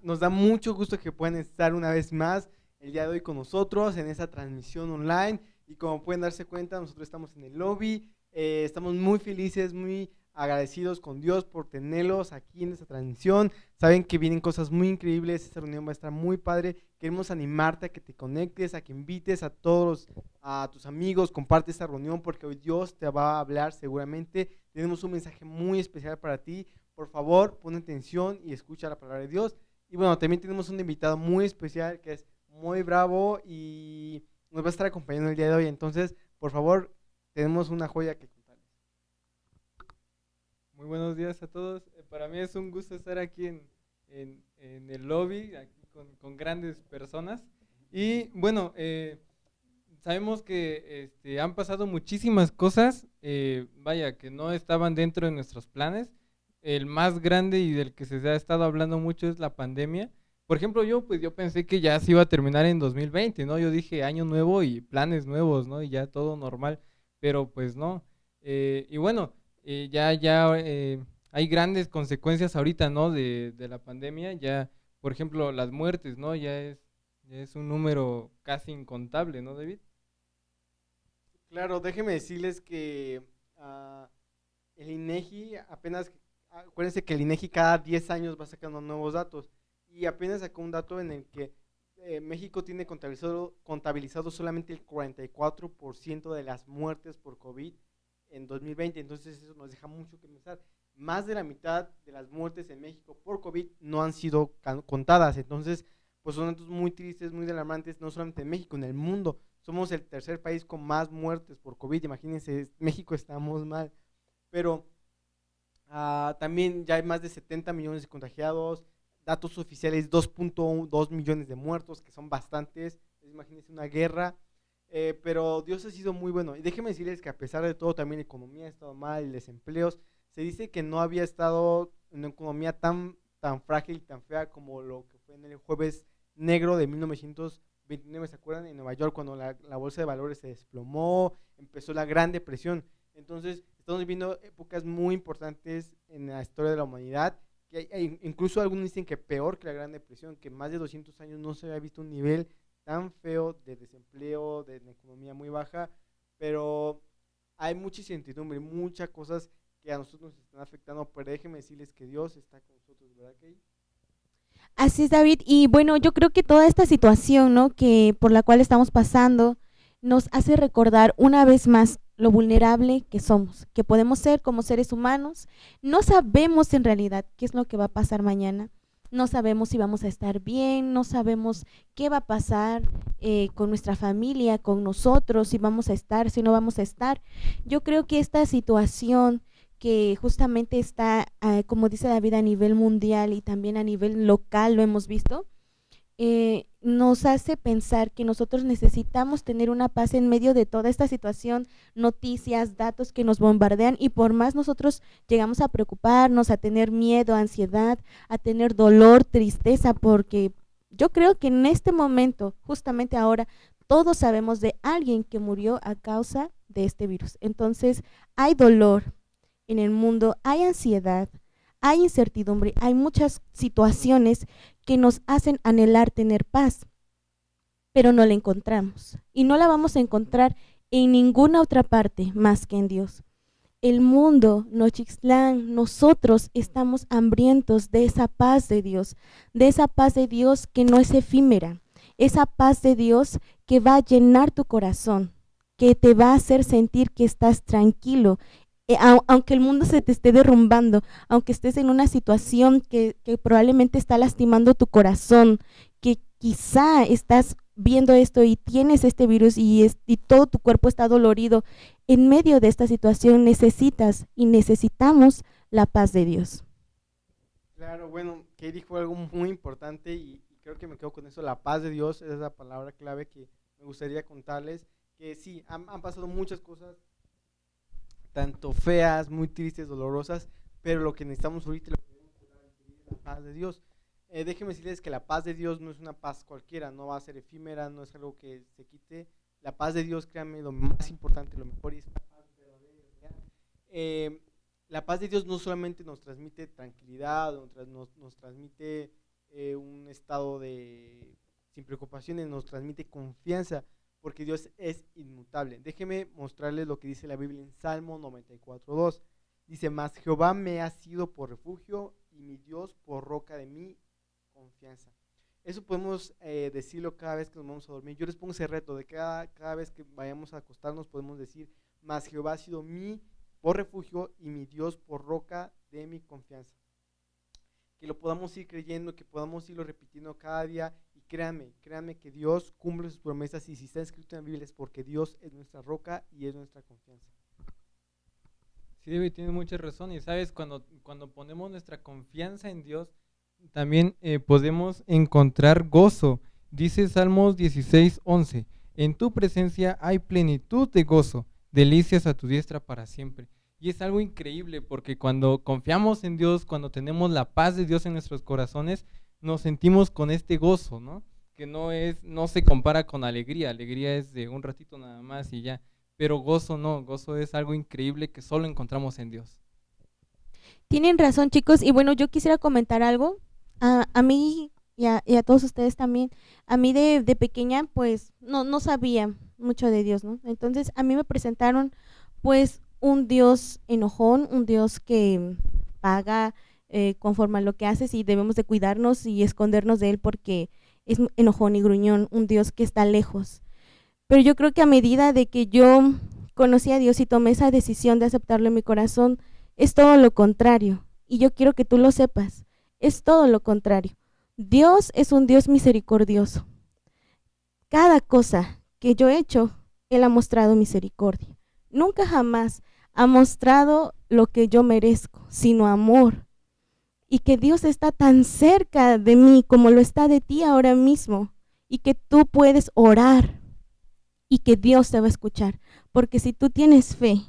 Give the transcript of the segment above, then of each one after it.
nos da mucho gusto que puedan estar una vez más el día de hoy con nosotros en esta transmisión online. Y como pueden darse cuenta, nosotros estamos en el lobby. Estamos muy felices, muy agradecidos con Dios por tenerlos aquí en esta transmisión. Saben que vienen cosas muy increíbles, esta reunión va a estar muy padre. Queremos animarte a que te conectes, a que invites a todos, a tus amigos, comparte esta reunión porque hoy Dios te va a hablar seguramente. Tenemos un mensaje muy especial para ti. Por favor, pon atención y escucha la palabra de Dios. Y bueno, también tenemos un invitado muy especial que es muy bravo y nos va a estar acompañando el día de hoy. Entonces, por favor, tenemos una joya que contarles. Muy buenos días a todos. Para mí es un gusto estar aquí en el lobby, aquí con grandes personas. Y bueno, sabemos que han pasado muchísimas cosas, vaya, que no estaban dentro de nuestros planes. El más grande y del que se ha estado hablando mucho es la pandemia. Por ejemplo, yo pensé que ya se iba a terminar en 2020, ¿no? Yo dije año nuevo y planes nuevos, ¿no? Y ya todo normal, pero pues no. Y bueno, hay grandes consecuencias ahorita, ¿no? De la pandemia. Ya, por ejemplo, las muertes, ¿no? Ya es un número casi incontable, ¿no, David? Claro, déjenme decirles que el INEGI apenas, acuérdense que el INEGI cada 10 años va sacando nuevos datos y apenas sacó un dato en el que México tiene contabilizado solamente el 44% de las muertes por COVID en 2020. Entonces eso nos deja mucho que pensar. Más de la mitad de las muertes en México por COVID no han sido contadas. Entonces, pues son datos muy tristes, muy alarmantes, no solamente en México, en el mundo. Somos el tercer país con más muertes por COVID. Imagínense, México estamos mal. Pero también ya hay más de 70 millones de contagiados, datos oficiales 2.2 millones de muertos, que son bastantes. Imagínense una guerra. Pero Dios ha sido muy bueno. Y déjenme decirles que a pesar de todo, también la economía ha estado mal, el desempleos. Se dice que no había estado una economía tan frágil y tan fea como lo que fue en el jueves negro de 1929, ¿se acuerdan? En Nueva York, cuando la bolsa de valores se desplomó, empezó la Gran Depresión. Entonces, estamos viviendo épocas muy importantes en la historia de la humanidad, que incluso algunos dicen que peor que la Gran Depresión, que más de 200 años no se había visto un nivel tan feo de desempleo, de una economía muy baja, pero hay mucha incertidumbre, muchas cosas que a nosotros nos están afectando, pero déjenme decirles que Dios está con nosotros, ¿verdad, Kay? Así es, David. Y bueno, yo creo que toda esta situación, ¿no? Que por la cual estamos pasando, nos hace recordar una vez más lo vulnerable que somos, que podemos ser como seres humanos. No sabemos en realidad qué es lo que va a pasar mañana. No sabemos si vamos a estar bien, no sabemos qué va a pasar con nuestra familia, con nosotros, si vamos a estar, si no vamos a estar. Yo creo que esta situación que justamente está, como dice David, a nivel mundial y también a nivel local, lo hemos visto, nos hace pensar que nosotros necesitamos tener una paz en medio de toda esta situación, noticias, datos que nos bombardean, y por más nosotros llegamos a preocuparnos, a tener miedo, ansiedad, a tener dolor, tristeza, porque yo creo que en este momento, justamente ahora, todos sabemos de alguien que murió a causa de este virus. Entonces, hay dolor en el mundo, hay ansiedad, hay incertidumbre, hay muchas situaciones que nos hacen anhelar tener paz, pero no la encontramos y no la vamos a encontrar en ninguna otra parte más que en Dios. El mundo, Nochixtlán, nosotros estamos hambrientos de esa paz de Dios que no es efímera, esa paz de Dios que va a llenar tu corazón, que te va a hacer sentir que estás tranquilo, aunque el mundo se te esté derrumbando, aunque estés en una situación que probablemente está lastimando tu corazón, que quizá estás viendo esto y tienes este virus y todo tu cuerpo está dolorido. En medio de esta situación necesitas y necesitamos la paz de Dios. Claro, bueno, Kay dijo algo muy importante y creo que me quedo con eso, la paz de Dios es la palabra clave que me gustaría contarles, que sí, han pasado muchas cosas, tanto feas, muy tristes, dolorosas, pero lo que necesitamos ahorita, lo que debemos es la paz de Dios. Déjenme decirles que la paz de Dios no es una paz cualquiera, no va a ser efímera, no es algo que se quite. La paz de Dios, créanme, lo más importante, lo mejor es la paz verdadera y real. La paz de Dios no solamente nos transmite tranquilidad, nos transmite un estado de sin preocupaciones, nos transmite confianza, porque Dios es inmutable. Déjeme mostrarles lo que dice la Biblia en Salmo 94:2. Dice: mas Jehová me ha sido por refugio y mi Dios por roca de mi confianza. Eso podemos decirlo cada vez que nos vamos a dormir. Yo les pongo ese reto de cada vez que vayamos a acostarnos, podemos decir: mas Jehová ha sido mi por refugio y mi Dios por roca de mi confianza. Que lo podamos ir creyendo, que podamos irlo repitiendo cada día, y créanme que Dios cumple sus promesas, y si está escrito en la Biblia es porque Dios es nuestra roca y es nuestra confianza. Sí, David, tienes mucha razón, y sabes, cuando ponemos nuestra confianza en Dios, también podemos encontrar gozo. Dice Salmos 16:11: en tu presencia hay plenitud de gozo, delicias a tu diestra para siempre. Y es algo increíble, porque cuando confiamos en Dios, cuando tenemos la paz de Dios en nuestros corazones, nos sentimos con este gozo, ¿no? Que no se compara con alegría. Alegría es de un ratito nada más y ya. Pero gozo no, gozo es algo increíble que solo encontramos en Dios. Tienen razón, chicos, y bueno, yo quisiera comentar algo. A mí y a todos ustedes también. A mí de pequeña, pues, no sabía mucho de Dios, ¿no? Entonces, a mí me presentaron, pues, un Dios enojón, un Dios que paga conforme a lo que haces, y debemos de cuidarnos y escondernos de él porque es enojón y gruñón, un Dios que está lejos. Pero yo creo que a medida de que yo conocí a Dios y tomé esa decisión de aceptarlo en mi corazón, es todo lo contrario, y yo quiero que tú lo sepas, es todo lo contrario. Dios es un Dios misericordioso. Cada cosa que yo he hecho, Él ha mostrado misericordia. Nunca jamás ha mostrado lo que yo merezco, sino amor. Y que Dios está tan cerca de mí como lo está de ti ahora mismo, y que tú puedes orar y que Dios te va a escuchar, porque si tú tienes fe,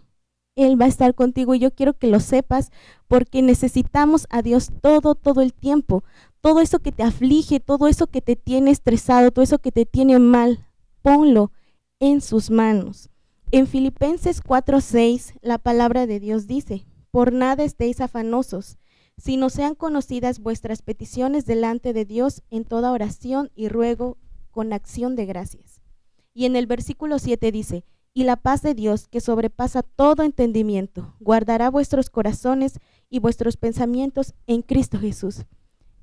Él va a estar contigo, y yo quiero que lo sepas, porque necesitamos a Dios todo el tiempo. Todo eso que te aflige, todo eso que te tiene estresado, todo eso que te tiene mal, ponlo en sus manos. En Filipenses 4:6, la palabra de Dios dice: por nada estéis afanosos, sino sean conocidas vuestras peticiones delante de Dios en toda oración y ruego con acción de gracias. Y en el versículo 7 dice: y la paz de Dios, que sobrepasa todo entendimiento, guardará vuestros corazones y vuestros pensamientos en Cristo Jesús.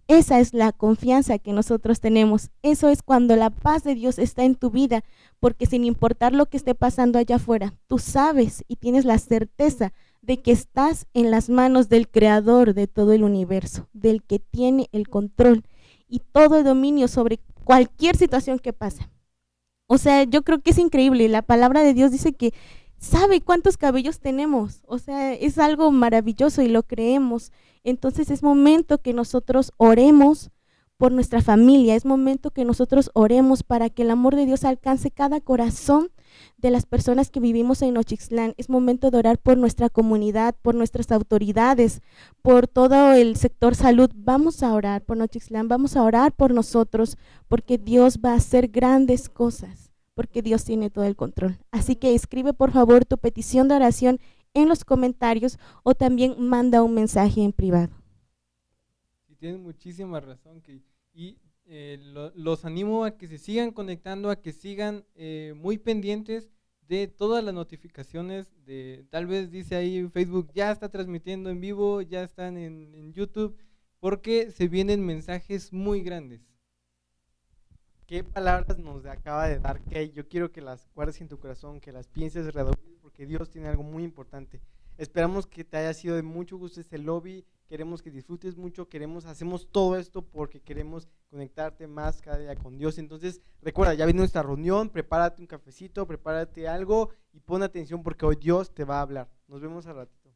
Esa es la confianza que nosotros tenemos. Eso es cuando la paz de Dios está en tu vida, porque sin importar lo que esté pasando allá afuera, tú sabes y tienes la certeza de que estás en las manos del Creador de todo el universo, del que tiene el control y todo el dominio sobre cualquier situación que pase. O sea, yo creo que es increíble. La palabra de Dios dice que sabe cuántos cabellos tenemos. O sea, es algo maravilloso y lo creemos. Entonces es momento que nosotros oremos por nuestra familia, es momento que nosotros oremos para que el amor de Dios alcance cada corazón de las personas que vivimos en Nochixtlán. Es momento de orar por nuestra comunidad, por nuestras autoridades, por todo el sector salud. Vamos a orar por Nochixtlán, vamos a orar por nosotros, porque Dios va a hacer grandes cosas, porque Dios tiene todo el control. Así que escribe por favor tu petición de oración en los comentarios, o también manda un mensaje en privado. Sí, tienes muchísima razón, y los animo a que se sigan conectando, a que sigan muy pendientes de todas las notificaciones. Tal vez dice ahí Facebook ya está transmitiendo en vivo, ya están en YouTube, porque se vienen mensajes muy grandes. ¿Qué palabras nos acaba de dar Kay? Yo quiero que las guardes en tu corazón, que las pienses redobles, porque Dios tiene algo muy importante. Esperamos que te haya sido de mucho gusto este lobby, queremos que disfrutes mucho, hacemos todo esto porque queremos conectarte más cada día con Dios. Entonces recuerda, ya viene nuestra reunión, prepárate un cafecito, prepárate algo y pon atención, porque hoy Dios te va a hablar. Nos vemos al ratito.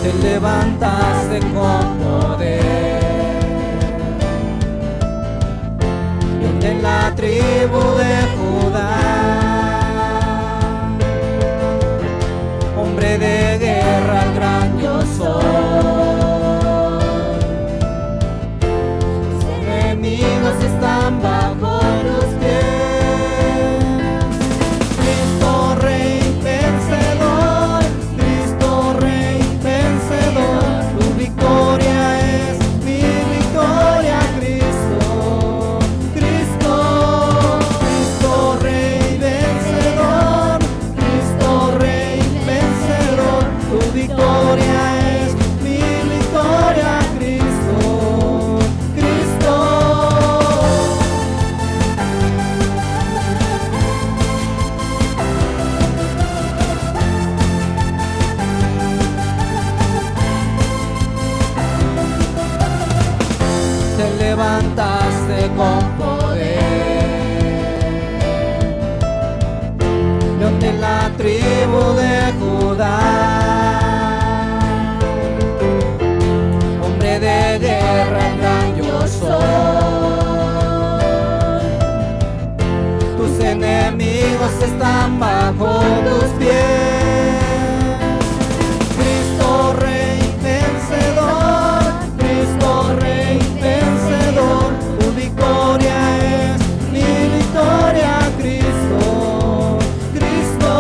te levantaste con poder. León de la tribu de Judá, hombre de guerra, el gran yo soy. Tus enemigos están bajo tus pies. Cristo Rey vencedor, Cristo Rey vencedor, tu victoria es mi victoria, Cristo, Cristo, Cristo Rey vencedor, Cristo Rey vencedor, tu victoria es mi victoria, Cristo, Cristo. Te levantaste con poder, León de la tribu de Judá, hombre de guerra, el gran yo soy. Tus enemigos están bajo tus pies. Cristo Rey vencedor, Cristo Rey vencedor, tu victoria es mi victoria, Cristo, Cristo,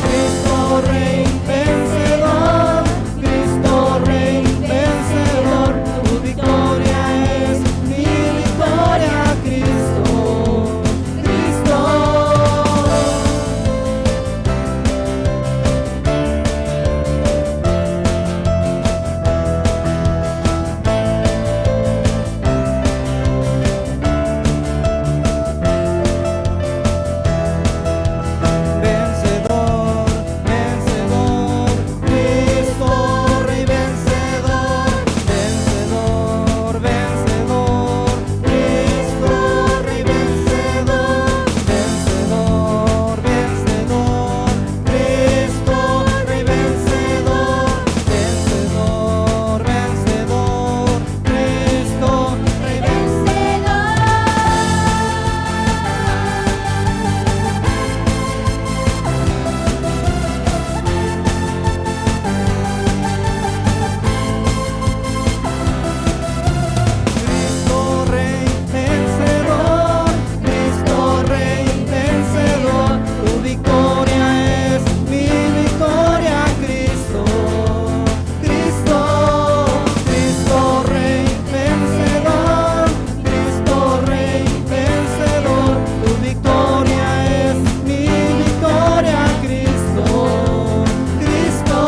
Cristo Rey vencedor, Cristo Rey vencedor, tu victoria es mi victoria, Cristo, Cristo. Vencedor, vencedor, Cristo Rey vencedor, vencedor, vencedor, Cristo Rey vencedor, vencedor, vencedor, Cristo Rey vencedor, vencedor, vencedor, Cristo Rey vencedor. Cristo Rey vencedor, Cristo Rey vencedor, tu victoria es mi victoria, Cristo, Cristo, Cristo Rey vencedor, Cristo Rey vencedor, tu victoria es mi victoria, Cristo, Cristo.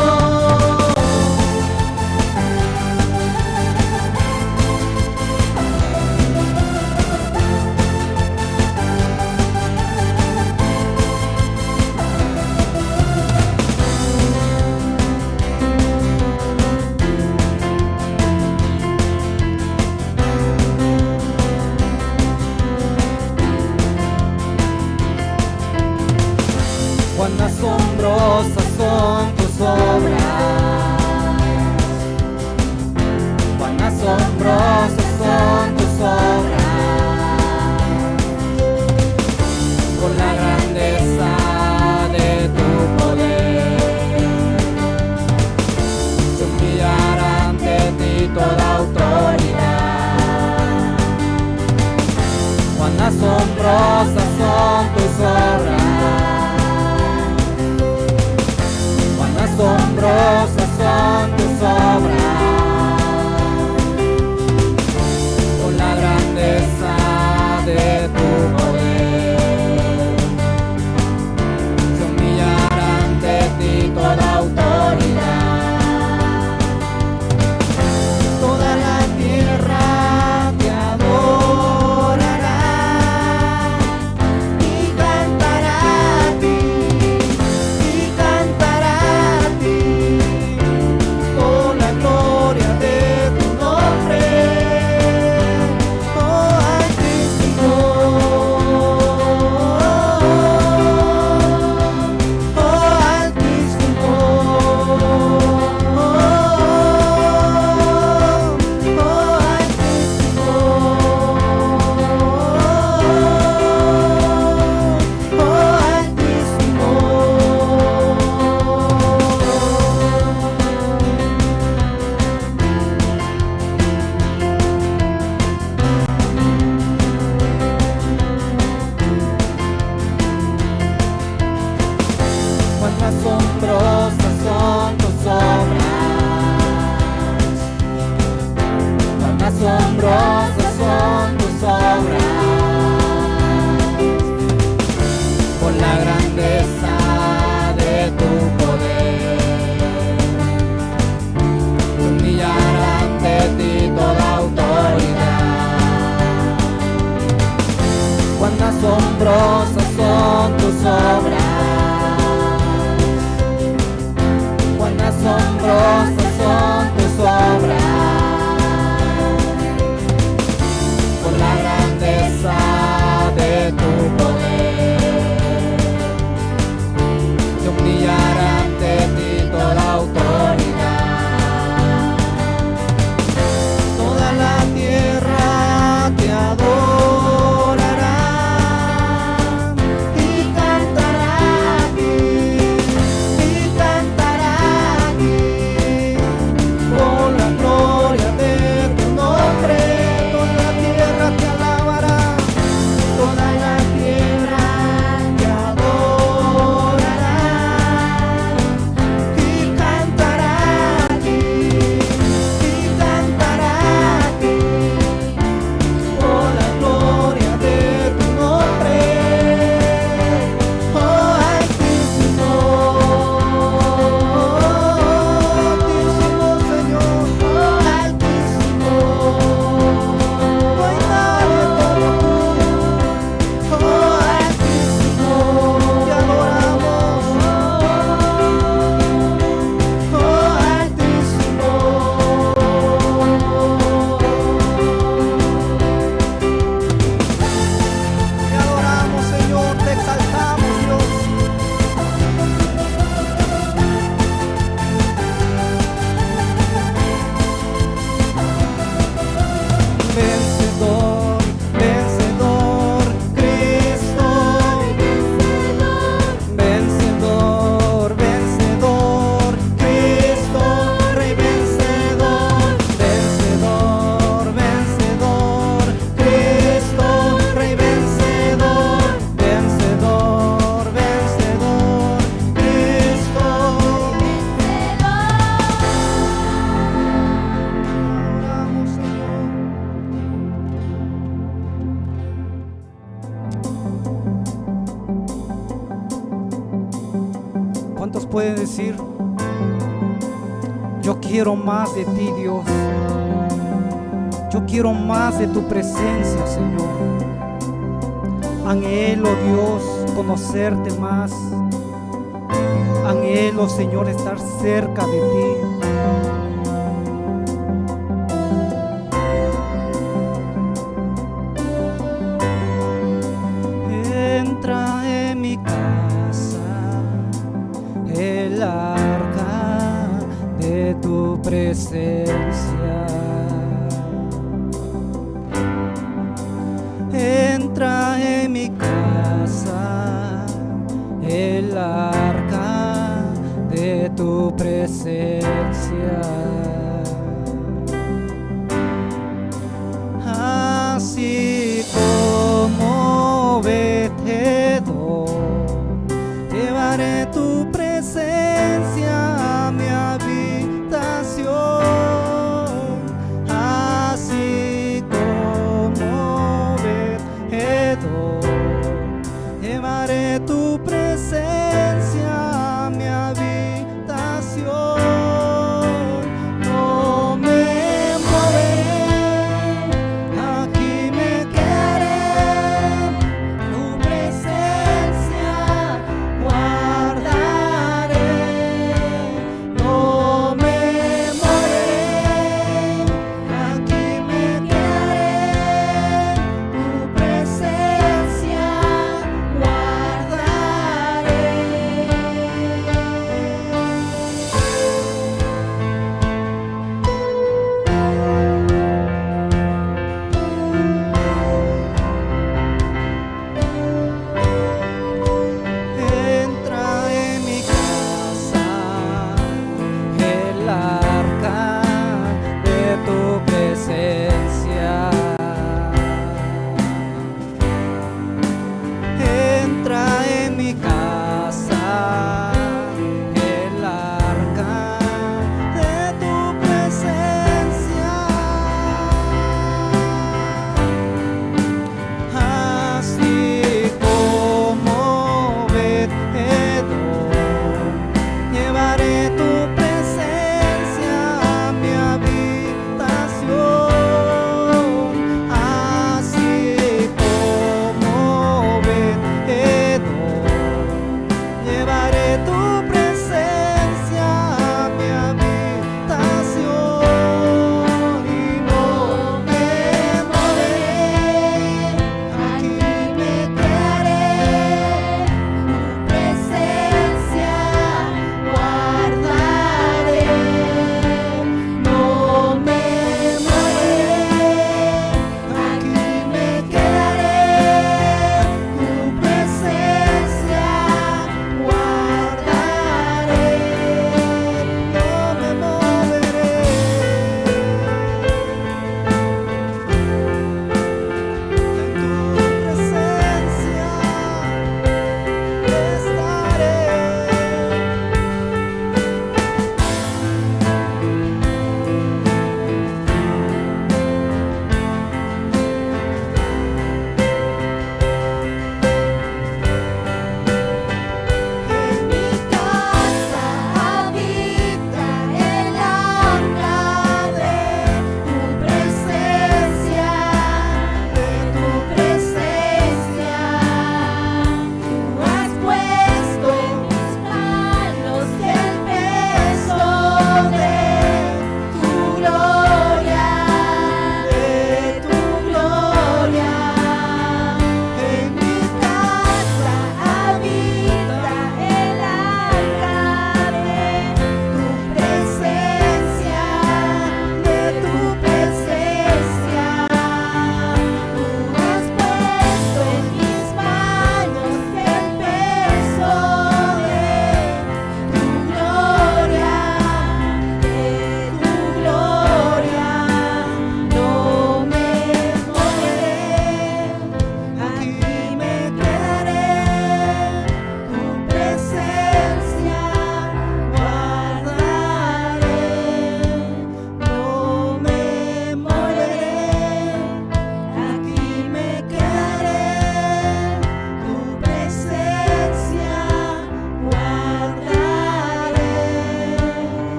Cuán asombrosas son tus obras, cuán asombrosas son tus obras, con la grandeza de tu poder, se humillará ante ti toda autoridad. Cuán asombrosas son tus obras, cuán asombrosas son tus obras, con la grandeza de tu poder, se humillará ante ti toda autoridad. Toda la tierra te adorará y cantará asombrosas son tus obras, por la grandeza de tu poder, se humillará ante ti toda autoridad, toda la tierra te adorará y cantará a ti, por la gloria de tu nombre. Toda la tierra te alabará, toda la tierra te adorará y cantará a ti, por la gloria de tu nombre. Oh, altísimo, altísimo Señor, oh, altísimo, no hay nadie como tú. Oh, altísimo, te adoramos. Oh, altísimo, te adoramos, Señor, te exaltamos, Dios. Vencedor, vencedor, Cristo. Vencedor, vencedor, Cristo, Rey vencedor. Vencedor, vencedor, Cristo, Rey vencedor. Vencedor, vencedor, Cristo. Adoramos, Señor. ¿Cuántos pueden decir: yo quiero más de ti, Dios? Yo quiero más de tu presencia, Señor. Anhelo, Dios, conocerte más. Anhelo, Señor, estar cerca de ti. Entra en mi casa el arca de tu presencia. Entra en mi casa el arca de tu presencia. Así como vencedor, llevaré tu presencia a mi habitación. Así como vencedor, llevaré tu presencia a mi habitación.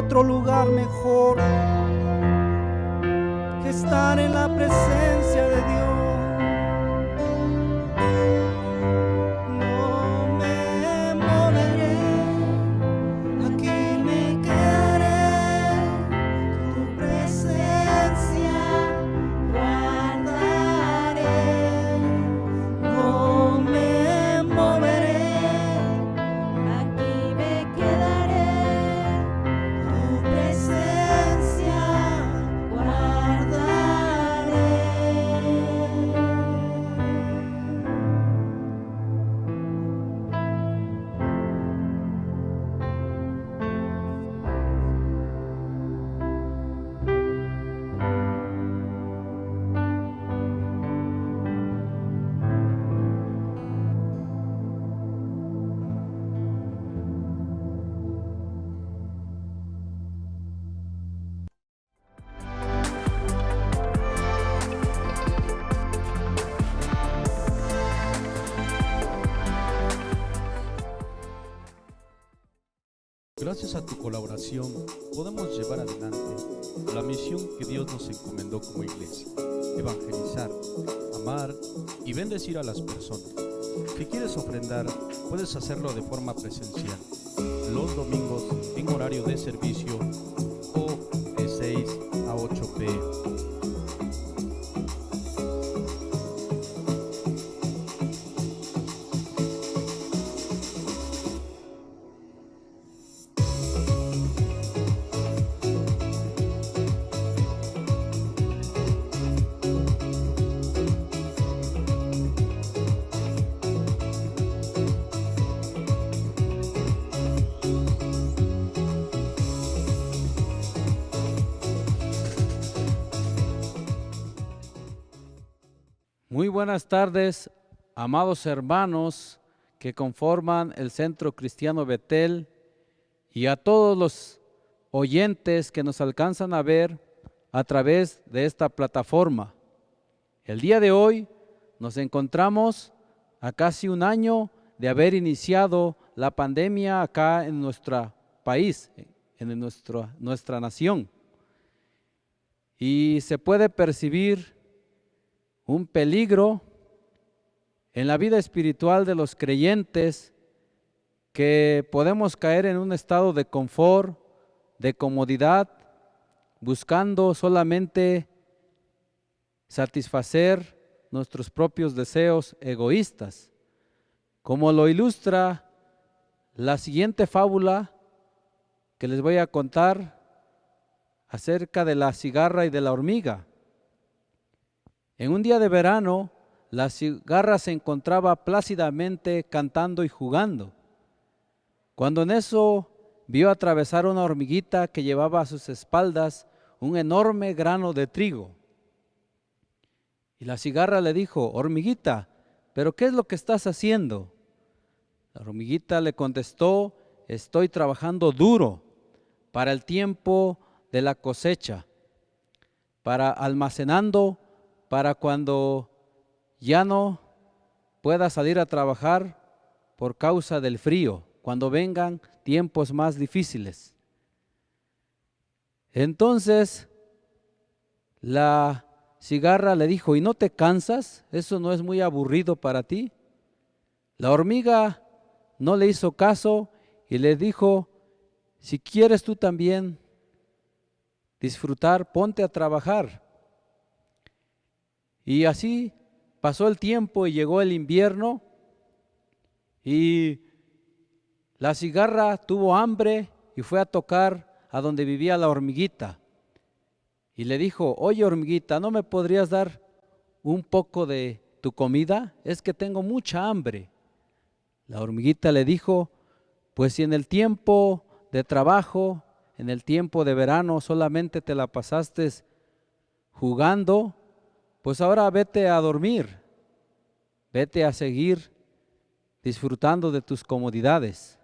otro lugar mejor que estar en la presencia de Dios. No me moveré, aquí me quedaré, tu presencia guardaré. No me moveré, Aquí me quedaré, tu presencia guardaré. Gracias a tu colaboración podemos llevar adelante la misión que Dios nos encomendó como iglesia: evangelizar, amar y bendecir a las personas. Si quieres ofrendar, puedes hacerlo de forma presencial los domingos en horario de servicio o de 6 a 8 p.m. Muy buenas tardes, amados hermanos que conforman el Centro Cristiano Betel, y a todos los oyentes que nos alcanzan a ver a través de esta plataforma. El día de hoy nos encontramos a casi un año de haber iniciado la pandemia acá en nuestro país, en nuestra nación. Y se puede percibir un peligro en la vida espiritual de los creyentes, que podemos caer en un estado de confort, de comodidad, buscando solamente satisfacer nuestros propios deseos egoístas, como lo ilustra la siguiente fábula que les voy a contar acerca de la cigarra y de la hormiga. En un día de verano, la cigarra se encontraba plácidamente cantando y jugando, cuando en eso vio atravesar una hormiguita que llevaba a sus espaldas un enorme grano de trigo. Y la cigarra le dijo: hormiguita, ¿pero qué es lo que estás haciendo? La hormiguita le contestó: estoy trabajando duro para el tiempo de la cosecha, para almacenando para cuando ya no pueda salir a trabajar por causa del frío, cuando vengan tiempos más difíciles. Entonces la cigarra le dijo: ¿y no te cansas? ¿Eso no es muy aburrido para ti? La hormiga no le hizo caso y le dijo: si quieres tú también disfrutar, ponte a trabajar. Y así pasó el tiempo y llegó el invierno, y la cigarra tuvo hambre y fue a tocar a donde vivía la hormiguita. Y le dijo: oye, hormiguita, ¿no me podrías dar un poco de tu comida? Es que tengo mucha hambre. La hormiguita le dijo: pues si en el tiempo de trabajo, en el tiempo de verano solamente te la pasaste jugando, pues ahora vete a dormir, vete a seguir disfrutando de tus comodidades.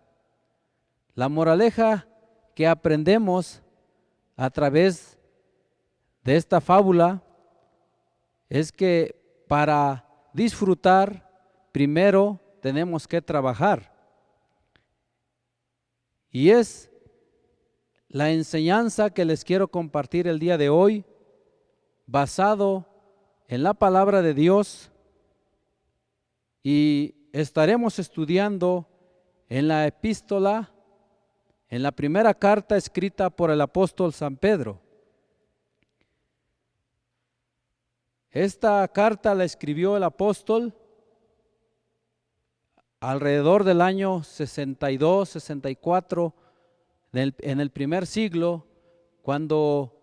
La moraleja que aprendemos a través de esta fábula es que para disfrutar primero tenemos que trabajar. Y es la enseñanza que les quiero compartir el día de hoy, basado en la palabra de Dios, y estaremos estudiando en la epístola, en la primera carta escrita por el apóstol San Pedro. Esta carta la escribió el apóstol alrededor del año 62, 64, en el primer siglo, cuando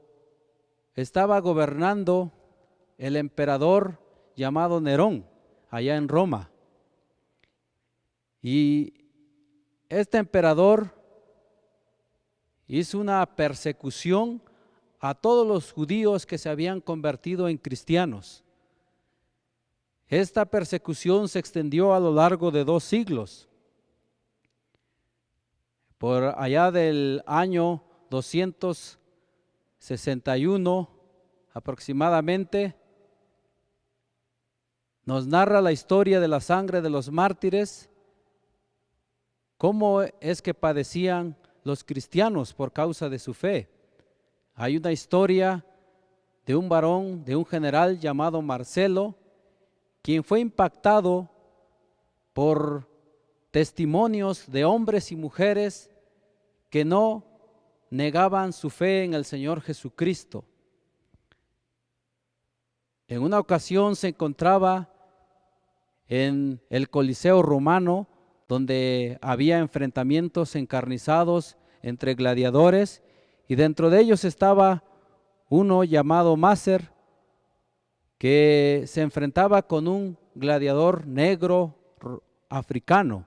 estaba gobernando el emperador llamado Nerón, allá en Roma. Y este emperador hizo una persecución a todos los judíos que se habían convertido en cristianos. Esta persecución se extendió a lo largo de 2 siglos. Por allá del año 261 aproximadamente, nos narra la historia de la sangre de los mártires, cómo es que padecían los cristianos por causa de su fe. Hay una historia de un varón, de un general llamado Marcelo, quien fue impactado por testimonios de hombres y mujeres que no negaban su fe en el Señor Jesucristo. En una ocasión se encontraba en el Coliseo romano, donde había enfrentamientos encarnizados entre gladiadores, y dentro de ellos estaba uno llamado Máser, que se enfrentaba con un gladiador negro africano.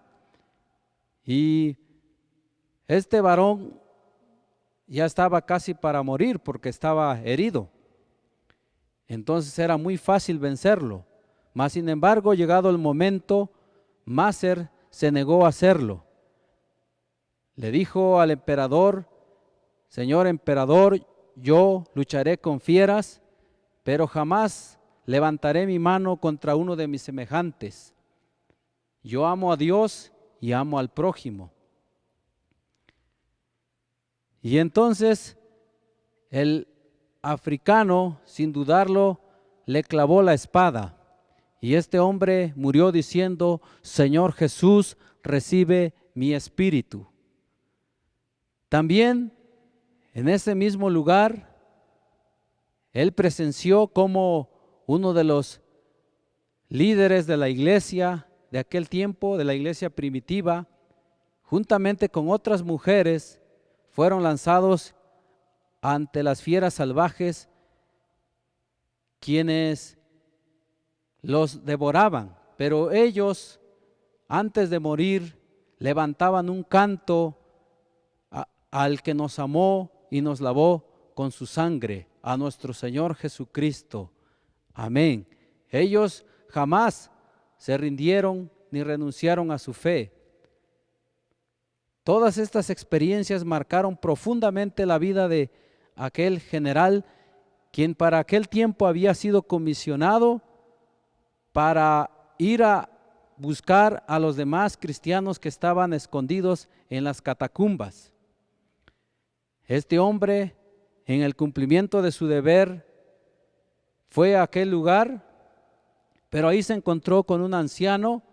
Y este varón ya estaba casi para morir porque estaba herido. Entonces era muy fácil vencerlo. Mas sin embargo, llegado el momento, Máser se negó a hacerlo. Le dijo al emperador: Señor emperador, yo lucharé con fieras, pero jamás levantaré mi mano contra uno de mis semejantes. Yo amo a Dios y amo al prójimo. Y entonces el africano, sin dudarlo, le clavó la espada. Y este hombre murió diciendo: Señor Jesús, recibe mi espíritu. También en ese mismo lugar, él presenció cómo uno de los líderes de la iglesia de aquel tiempo, de la iglesia primitiva, juntamente con otras mujeres, fueron lanzados ante las fieras salvajes, quienes los devoraban. Pero ellos, antes de morir, levantaban un canto al que nos amó y nos lavó con su sangre, a nuestro Señor Jesucristo. Amén. Ellos jamás se rindieron ni renunciaron a su fe. Todas estas experiencias marcaron profundamente la vida de aquel general, quien para aquel tiempo había sido comisionado para ir a buscar a los demás cristianos que estaban escondidos en las catacumbas. Este hombre, en el cumplimiento de su deber, fue a aquel lugar, pero ahí se encontró con un anciano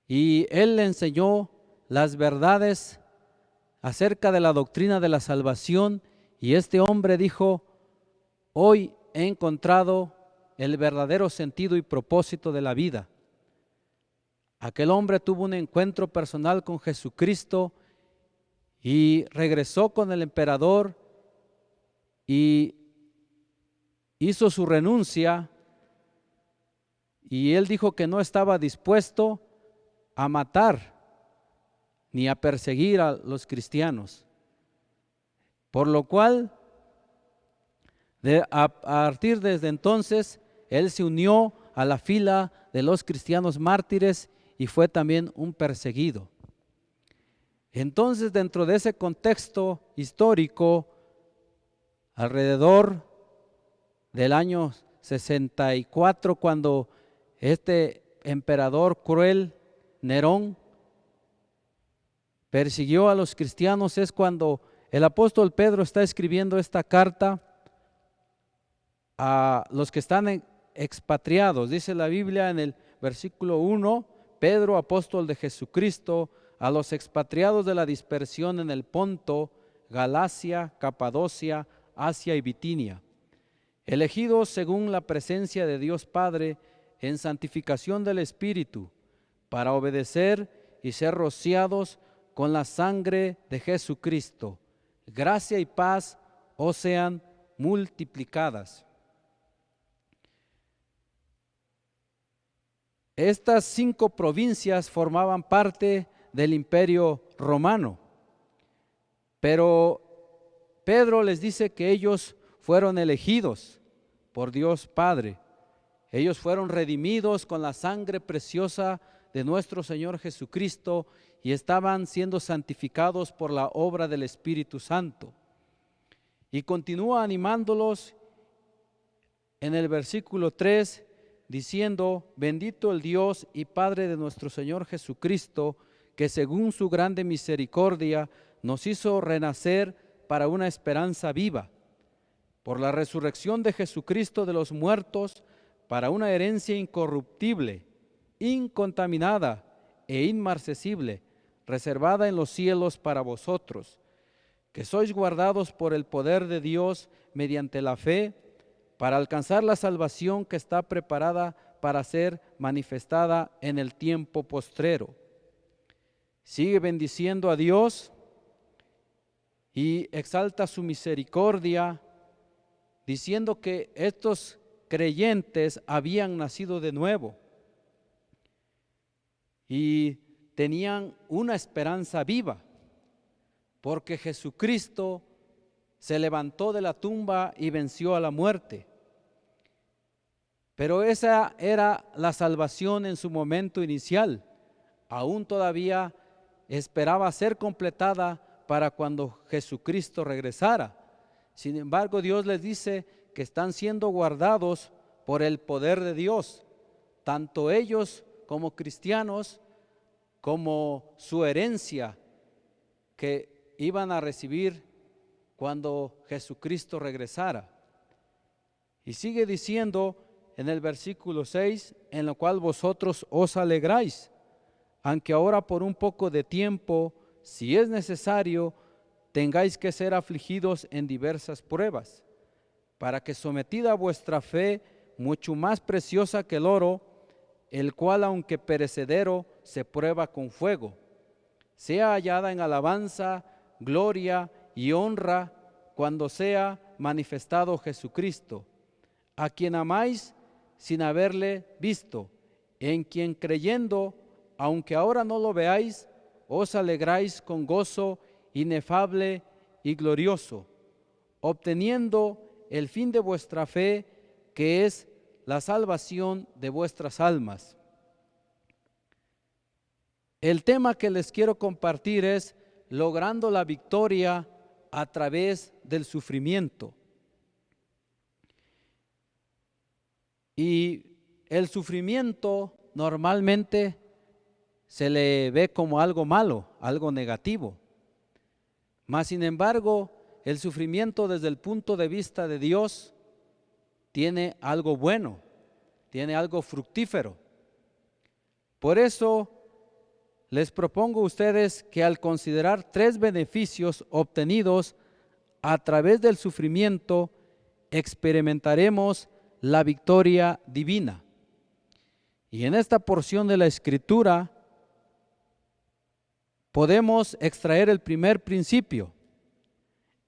y él le enseñó las verdades acerca de la doctrina de la salvación, y este hombre dijo: hoy he encontrado el verdadero sentido y propósito de la vida. Aquel hombre tuvo un encuentro personal con Jesucristo y regresó con el emperador y hizo su renuncia, y él dijo que no estaba dispuesto a matar ni a perseguir a los cristianos, por lo cual a partir desde entonces él se unió a la fila de los cristianos mártires y fue también un perseguido. Entonces, dentro de ese contexto histórico, alrededor del año 64, cuando este emperador cruel, Nerón, persiguió a los cristianos, es cuando el apóstol Pedro está escribiendo esta carta a los que están expatriados. Dice la Biblia en el versículo 1, Pedro, apóstol de Jesucristo, a los expatriados de la dispersión en el Ponto, Galacia, Capadocia, Asia y Bitinia, elegidos según la presencia de Dios Padre en santificación del Espíritu, para obedecer y ser rociados con la sangre de Jesucristo. Gracia y paz os sean multiplicadas. Estas 5 provincias formaban parte del Imperio Romano, pero Pedro les dice que ellos fueron elegidos por Dios Padre. Ellos fueron redimidos con la sangre preciosa de nuestro Señor Jesucristo y estaban siendo santificados por la obra del Espíritu Santo. Y continúa animándolos en el versículo 3, diciendo: bendito el Dios y Padre de nuestro Señor Jesucristo, que según su grande misericordia nos hizo renacer para una esperanza viva, por la resurrección de Jesucristo de los muertos, para una herencia incorruptible, incontaminada e inmarcesible, reservada en los cielos para vosotros, que sois guardados por el poder de Dios mediante la fe, para alcanzar la salvación que está preparada para ser manifestada en el tiempo postrero. Sigue bendiciendo a Dios y exalta su misericordia, diciendo que estos creyentes habían nacido de nuevo y tenían una esperanza viva, porque Jesucristo se levantó de la tumba y venció a la muerte. Pero esa era la salvación en su momento inicial. Aún todavía esperaba ser completada para cuando Jesucristo regresara. Sin embargo, Dios les dice que están siendo guardados por el poder de Dios, tanto ellos como cristianos, como su herencia que iban a recibir cuando Jesucristo regresara. Y sigue diciendo en el versículo 6, en lo cual vosotros os alegráis, aunque ahora por un poco de tiempo, si es necesario, tengáis que ser afligidos en diversas pruebas, para que sometida vuestra fe, mucho más preciosa que el oro, el cual aunque perecedero se prueba con fuego, sea hallada en alabanza, gloria y honra cuando sea manifestado Jesucristo, a quien amáis sin haberle visto, en quien creyendo, aunque ahora no lo veáis, os alegráis con gozo inefable y glorioso, obteniendo el fin de vuestra fe, que es la salvación de vuestras almas. El tema que les quiero compartir es logrando la victoria a través del sufrimiento. Y el sufrimiento normalmente se le ve como algo malo, algo negativo. Mas sin embargo, el sufrimiento desde el punto de vista de Dios tiene algo bueno, tiene algo fructífero. Por eso les propongo a ustedes que al considerar 3 beneficios obtenidos a través del sufrimiento, experimentaremos la victoria divina. Y en esta porción de la Escritura podemos extraer el primer principio.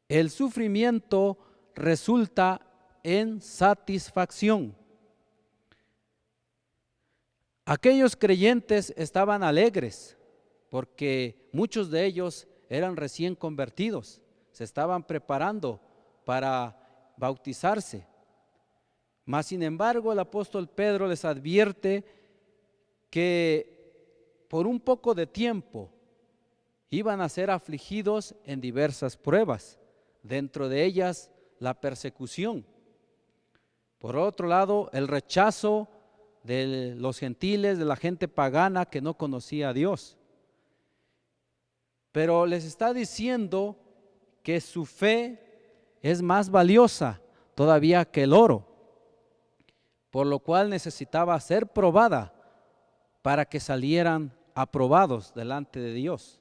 El sufrimiento resulta en satisfacción. Aquellos creyentes estaban alegres porque muchos de ellos eran recién convertidos, se estaban preparando para bautizarse. Mas sin embargo, el apóstol Pedro les advierte que por un poco de tiempo iban a ser afligidos en diversas pruebas, dentro de ellas la persecución. Por otro lado, el rechazo de los gentiles, de la gente pagana que no conocía a Dios. Pero les está diciendo que su fe es más valiosa todavía que el oro, por lo cual necesitaba ser probada para que salieran aprobados delante de Dios.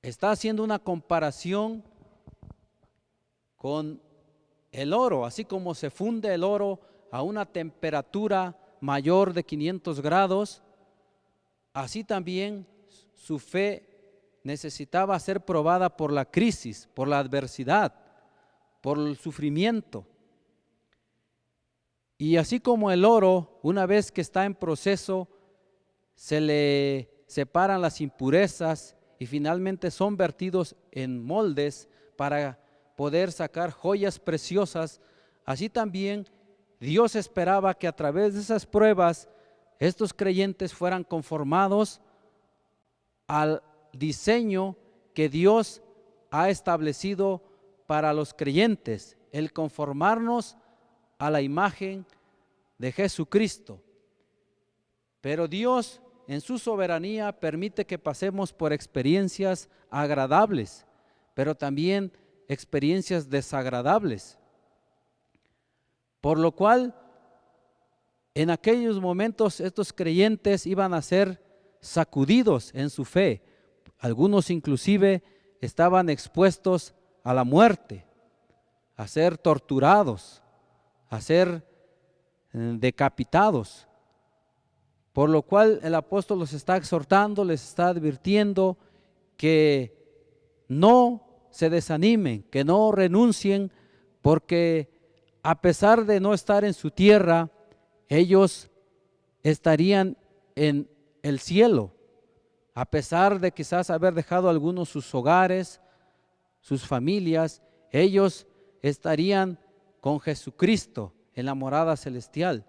Está haciendo una comparación con el oro, así como se funde el oro a una temperatura mayor de 500 grados, así también su fe necesitaba ser probada por la crisis, por la adversidad, por el sufrimiento. Y así como el oro, una vez que está en proceso, se le separan las impurezas y finalmente son vertidos en moldes para poder sacar joyas preciosas, así también Dios esperaba que a través de esas pruebas estos creyentes fueran conformados al diseño que Dios ha establecido para los creyentes, el conformarnos a la imagen de Jesucristo. Pero Dios en su soberanía permite que pasemos por experiencias agradables, pero también experiencias desagradables. Por lo cual, en aquellos momentos estos creyentes iban a ser sacudidos en su fe. Algunos inclusive estaban expuestos a la muerte, a ser torturados, a ser decapitados. Por lo cual el apóstol los está exhortando, les está advirtiendo que no se desanimen, que no renuncien, porque a pesar de no estar en su tierra, ellos estarían en el cielo. A pesar de quizás haber dejado algunos sus hogares, sus familias, ellos estarían con Jesucristo en la morada celestial,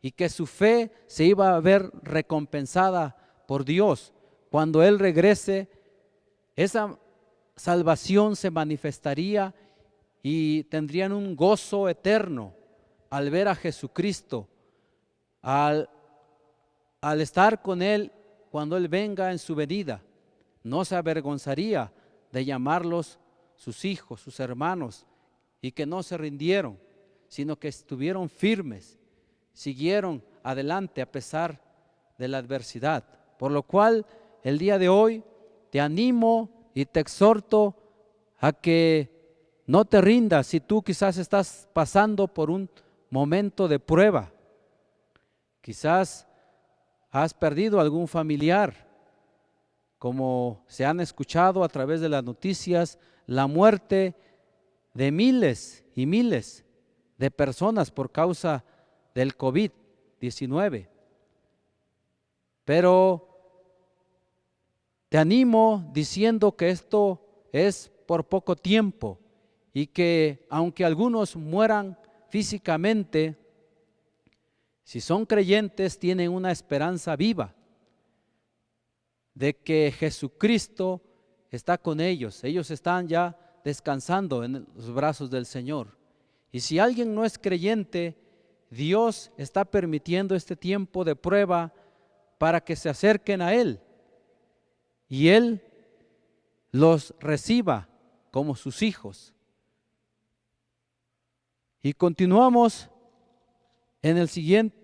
y que su fe se iba a ver recompensada por Dios. Cuando Él regrese, esa salvación se manifestaría y tendrían un gozo eterno al ver a Jesucristo, al estar con Él cuando Él venga en su venida. No se avergonzaría de llamarlos sus hijos, sus hermanos, y que no se rindieron, sino que estuvieron firmes, siguieron adelante a pesar de la adversidad. Por lo cual, el día de hoy te animo y te exhorto a que no te rindas si tú quizás estás pasando por un momento de prueba. Quizás has perdido algún familiar, como se han escuchado a través de las noticias, la muerte de miles y miles de personas por causa del COVID-19. Pero te animo diciendo que esto es por poco tiempo y que aunque algunos mueran físicamente, si son creyentes tienen una esperanza viva de que Jesucristo está con ellos. Ellos están ya descansando en los brazos del Señor. Y si alguien no es creyente, Dios está permitiendo este tiempo de prueba para que se acerquen a Él y Él los reciba como sus hijos. Y continuamos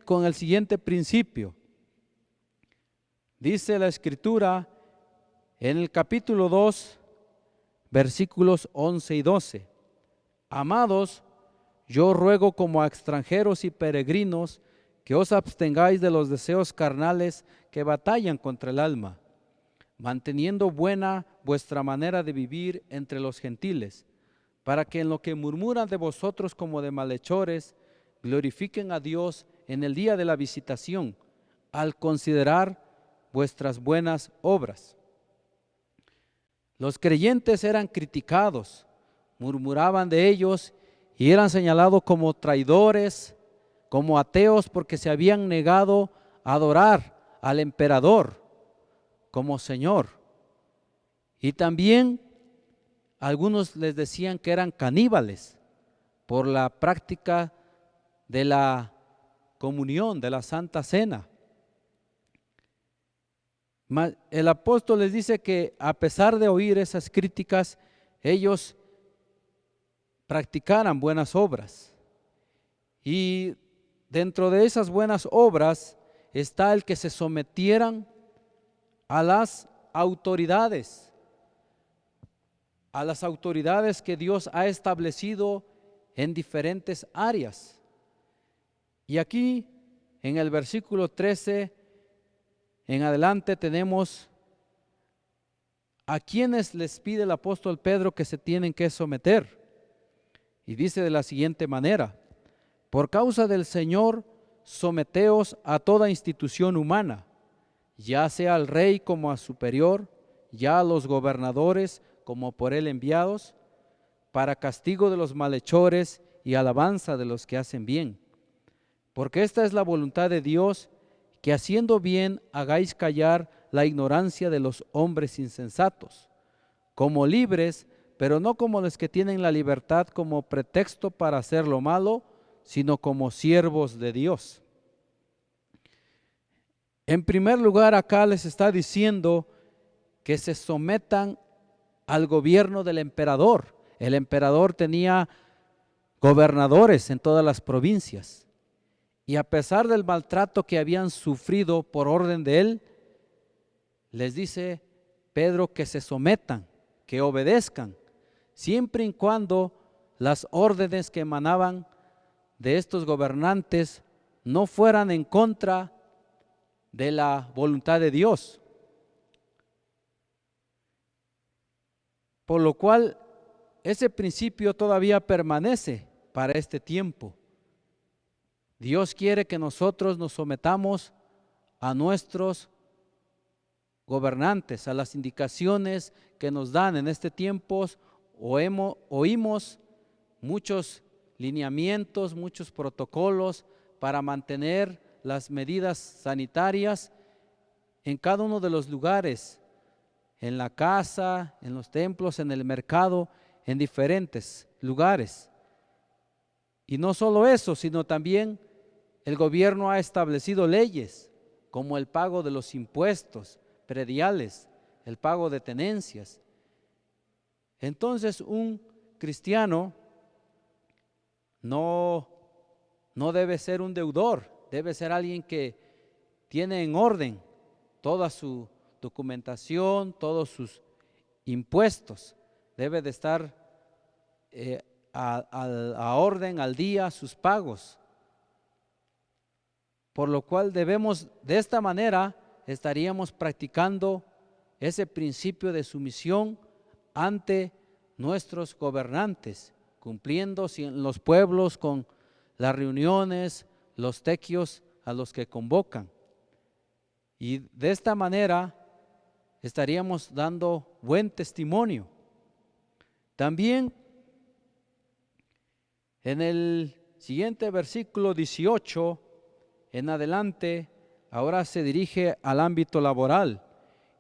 con el siguiente principio. Dice la Escritura en el capítulo 2, versículos 11 y 12. Amados, yo ruego como a extranjeros y peregrinos que os abstengáis de los deseos carnales que batallan contra el alma, manteniendo buena vuestra manera de vivir entre los gentiles, para que en lo que murmuran de vosotros como de malhechores, glorifiquen a Dios en el día de la visitación, al considerar vuestras buenas obras. Los creyentes eran criticados, murmuraban de ellos y eran señalados como traidores, como ateos, porque se habían negado a adorar al emperador como Señor. Y también algunos les decían que eran caníbales por la práctica de la comunión, de la Santa Cena. El apóstol les dice que a pesar de oír esas críticas, ellos practicaran buenas obras. Y dentro de esas buenas obras está el que se sometieran a las autoridades que Dios ha establecido en diferentes áreas. Y aquí en el versículo 13 en adelante tenemos a quienes les pide el apóstol Pedro que se tienen que someter. Y dice de la siguiente manera: por causa del Señor, someteos a toda institución humana, ya sea al rey como a superior, ya a los gobernadores como por él enviados, para castigo de los malhechores y alabanza de los que hacen bien. Porque esta es la voluntad de Dios, que haciendo bien hagáis callar la ignorancia de los hombres insensatos, como libres, pero no como los que tienen la libertad como pretexto para hacer lo malo, sino como siervos de Dios. En primer lugar, acá les está diciendo que se sometan al gobierno del emperador. El emperador tenía gobernadores en todas las provincias, y a pesar del maltrato que habían sufrido por orden de él, les dice Pedro que se sometan, que obedezcan, siempre y cuando las órdenes que emanaban de estos gobernantes no fueran en contra de la voluntad de Dios. Por lo cual ese principio todavía permanece para este tiempo. Dios quiere que nosotros nos sometamos a nuestros gobernantes, a las indicaciones que nos dan. En este tiempo oímos muchos lineamientos, muchos protocolos para mantener las medidas sanitarias en cada uno de los lugares, en la casa, en los templos, en el mercado, en diferentes lugares. Y no solo eso, sino también el gobierno ha establecido leyes como el pago de los impuestos prediales, el pago de tenencias. Entonces un cristiano no debe ser un deudor, debe ser alguien que tiene en orden toda su documentación, todos sus impuestos, debe de estar a orden, al día, sus pagos. Por lo cual debemos, de esta manera, estaríamos practicando ese principio de sumisión ante nuestros gobernantes, cumpliendo en los pueblos con las reuniones, los tequios a los que convocan. Y de esta manera estaríamos dando buen testimonio. También en el siguiente versículo 18 en adelante, ahora se dirige al ámbito laboral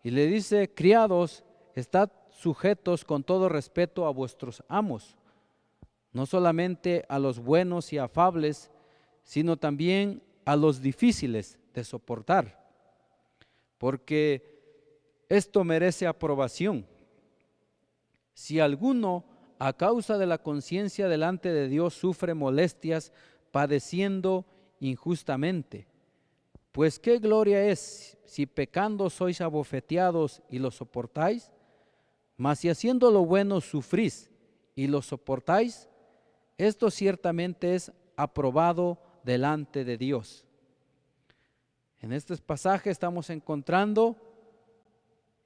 y le dice: criados, estad sujetos con todo respeto a vuestros amos, no solamente a los buenos y afables, sino también a los difíciles de soportar, porque esto merece aprobación. Si alguno a causa de la conciencia delante de Dios sufre molestias padeciendo injustamente, pues qué gloria es si pecando sois abofeteados y lo soportáis, mas si haciendo lo bueno sufrís y lo soportáis, esto ciertamente es aprobado delante de Dios. En este pasaje estamos encontrando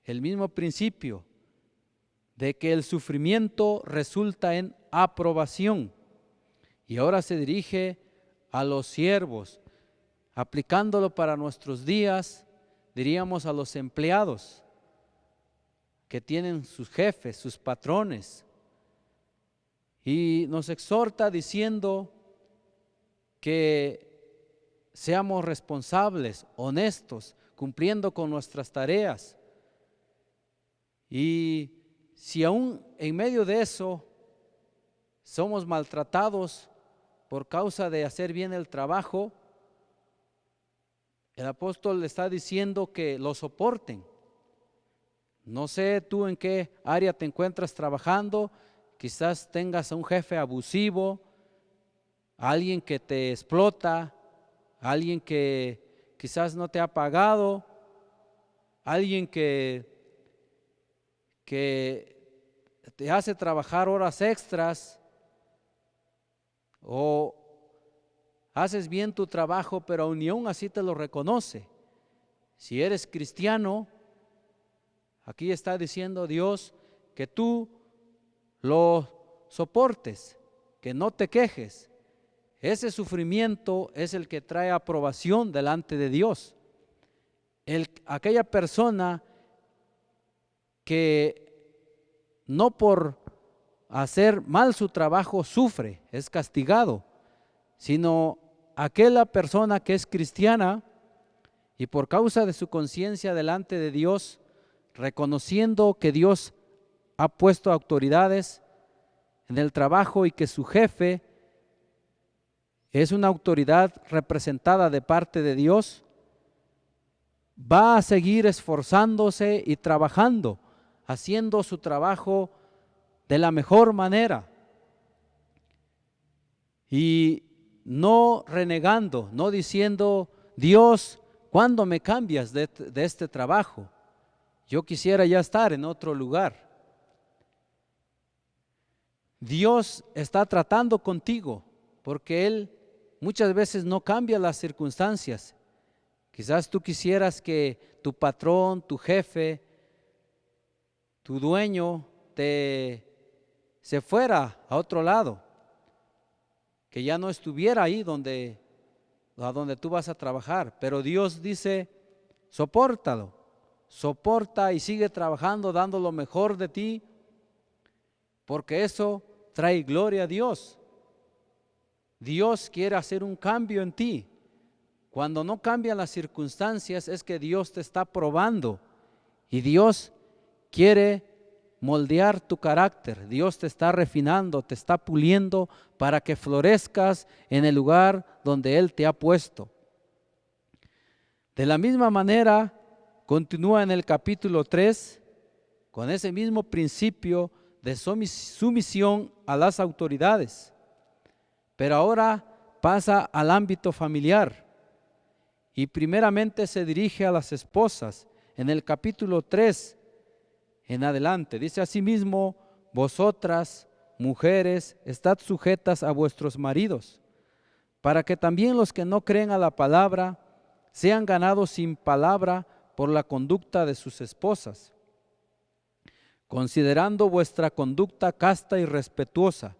el mismo principio de que el sufrimiento resulta en aprobación. Y ahora se dirige a los siervos, aplicándolo para nuestros días, diríamos a los empleados que tienen sus jefes, sus patrones. Y nos exhorta diciendo que seamos responsables, honestos, cumpliendo con nuestras tareas. Y si aún en medio de eso somos maltratados por causa de hacer bien el trabajo, el apóstol le está diciendo que lo soporten. No sé tú en qué área te encuentras trabajando, quizás tengas a un jefe abusivo, alguien que te explota, alguien que quizás no te ha pagado, alguien que te hace trabajar horas extras, o haces bien tu trabajo, pero aún así te lo reconoce. Si eres cristiano, aquí está diciendo Dios que tú lo soportes, que no te quejes. Ese sufrimiento es el que trae aprobación delante de Dios. Aquella persona que no por hacer mal su trabajo sufre, es castigado, sino aquella persona que es cristiana y por causa de su conciencia delante de Dios, reconociendo que Dios ha puesto autoridades en el trabajo y que su jefe es una autoridad representada de parte de Dios, va a seguir esforzándose y trabajando, haciendo su trabajo de la mejor manera y no renegando, no diciendo: Dios, ¿cuándo me cambias de este trabajo? Yo quisiera ya estar en otro lugar. Dios está tratando contigo porque Él muchas veces no cambia las circunstancias. Quizás tú quisieras que tu patrón, tu jefe, tu dueño se fuera a otro lado, que ya no estuviera ahí a donde tú vas a trabajar, pero Dios dice: sopórtalo, soporta y sigue trabajando, dando lo mejor de ti, porque eso trae gloria a Dios. Dios quiere hacer un cambio en ti. Cuando no cambian las circunstancias es que Dios te está probando y Dios quiere moldear tu carácter. Dios te está refinando, te está puliendo para que florezcas en el lugar donde Él te ha puesto. De la misma manera, continúa en el capítulo 3 con ese mismo principio de sumisión a las autoridades, pero ahora pasa al ámbito familiar y primeramente se dirige a las esposas. En el capítulo 3 en adelante dice: asimismo, vosotras, mujeres, estad sujetas a vuestros maridos, para que también los que no creen a la palabra sean ganados sin palabra por la conducta de sus esposas, considerando vuestra conducta casta y respetuosa.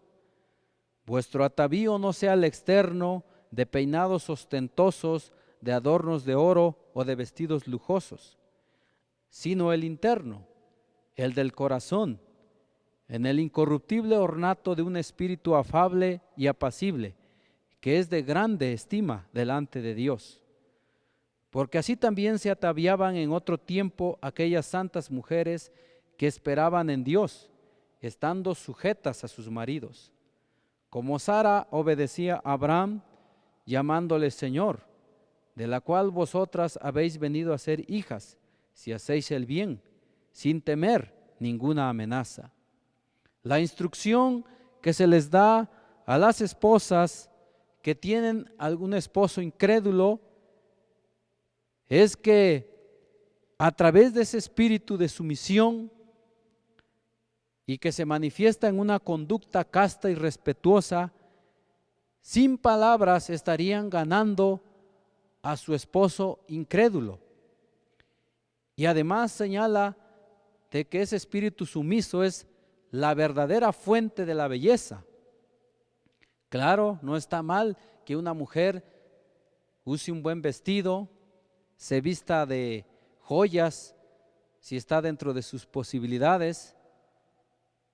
Vuestro atavío no sea el externo, de peinados ostentosos, de adornos de oro o de vestidos lujosos, sino el interno, el del corazón, en el incorruptible ornato de un espíritu afable y apacible, que es de grande estima delante de Dios. Porque así también se ataviaban en otro tiempo aquellas santas mujeres que esperaban en Dios, estando sujetas a sus maridos, como Sara obedecía a Abraham, llamándole Señor, de la cual vosotras habéis venido a ser hijas, si hacéis el bien, sin temer ninguna amenaza. La instrucción que se les da a las esposas que tienen algún esposo incrédulo es que a través de ese espíritu de sumisión y que se manifiesta en una conducta casta y respetuosa, sin palabras estarían ganando a su esposo incrédulo. Y además señala de que ese espíritu sumiso es la verdadera fuente de la belleza. Claro, no está mal que una mujer use un buen vestido, se vista de joyas, si está dentro de sus posibilidades,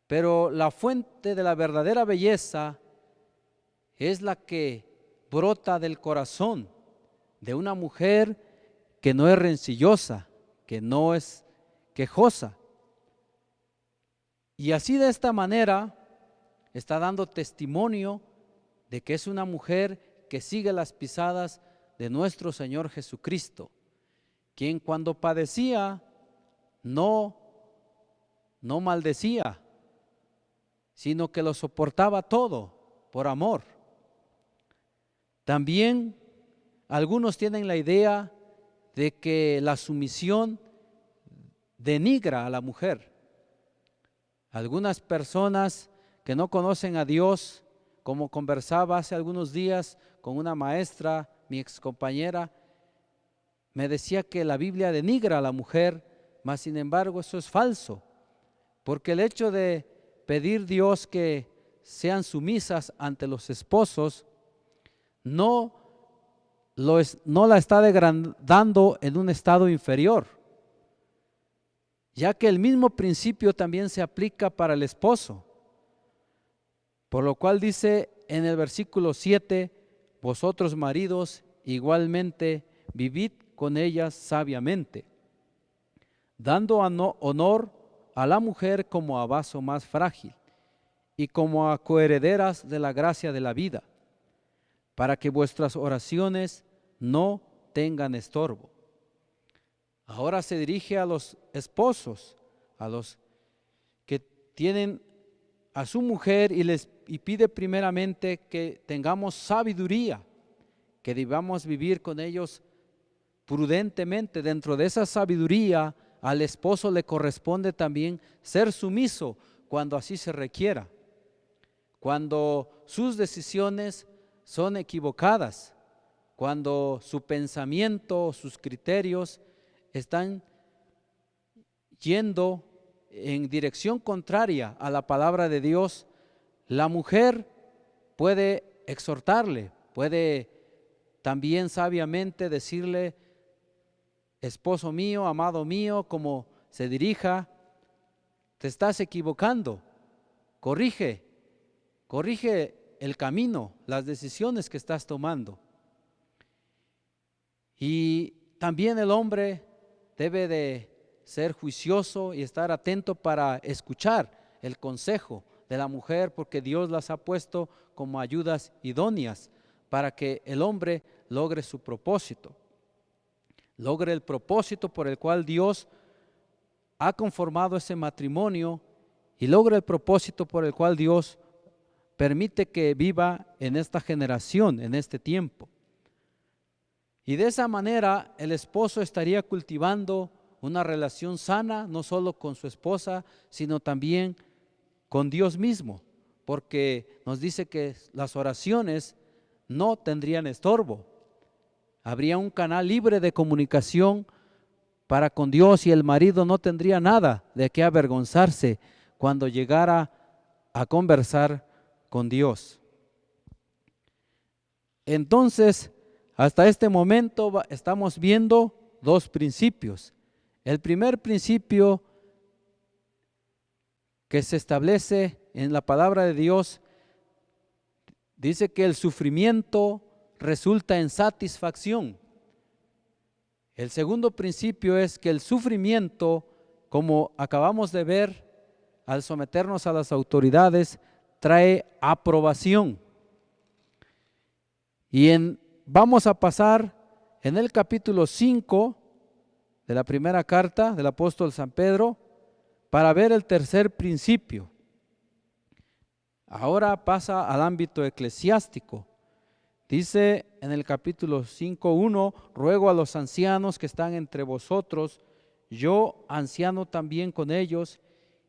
pero la fuente de la verdadera belleza es la que brota del corazón de una mujer que no es rencillosa, que no es quejosa. Y así de esta manera está dando testimonio de que es una mujer que sigue las pisadas de nuestro Señor Jesucristo, quien cuando padecía no no maldecía, sino que lo soportaba todo por amor. También algunos tienen la idea de que la sumisión denigra a la mujer. Algunas personas que no conocen a Dios, como conversaba hace algunos días con una maestra, mi excompañera, me decía que la Biblia denigra a la mujer, mas sin embargo eso es falso, porque el hecho de pedir Dios que sean sumisas ante los esposos no la está degradando en un estado inferior, ya que el mismo principio también se aplica para el esposo, por lo cual dice en el versículo 7, vosotros maridos igualmente vivid con ellas sabiamente, dando honor a la mujer como a vaso más frágil y como a coherederas de la gracia de la vida, para que vuestras oraciones no tengan estorbo. Ahora se dirige a los esposos, a los que tienen a su mujer y pide primeramente que tengamos sabiduría, que debamos vivir con ellos prudentemente. Dentro de esa sabiduría, al esposo le corresponde también ser sumiso cuando así se requiera, cuando sus decisiones son equivocadas, cuando su pensamiento, sus criterios están yendo en dirección contraria a la palabra de Dios. La mujer puede exhortarle, puede también sabiamente decirle: esposo mío, amado mío, como se dirija, te estás equivocando, corrige el camino, las decisiones que estás tomando. Y también el hombre debe de ser juicioso y estar atento para escuchar el consejo de la mujer, porque Dios las ha puesto como ayudas idóneas para que el hombre logre su propósito, logre el propósito por el cual Dios ha conformado ese matrimonio y logre el propósito por el cual Dios permite que viva en esta generación, en este tiempo. Y de esa manera el esposo estaría cultivando una relación sana, no solo con su esposa, sino también con Dios mismo, porque nos dice que las oraciones no tendrían estorbo. Habría un canal libre de comunicación para con Dios y el marido no tendría nada de qué avergonzarse cuando llegara a conversar con Dios. Entonces, hasta este momento estamos viendo dos principios. El primer principio que se establece en la palabra de Dios dice que el sufrimiento resulta en satisfacción. El segundo principio es que el sufrimiento, como acabamos de ver al someternos a las autoridades, trae aprobación. Vamos a pasar en el capítulo 5 de la primera carta del apóstol San Pedro para ver el tercer principio. Ahora pasa al ámbito eclesiástico. Dice en el capítulo 5:1: ruego a los ancianos que están entre vosotros, yo anciano también con ellos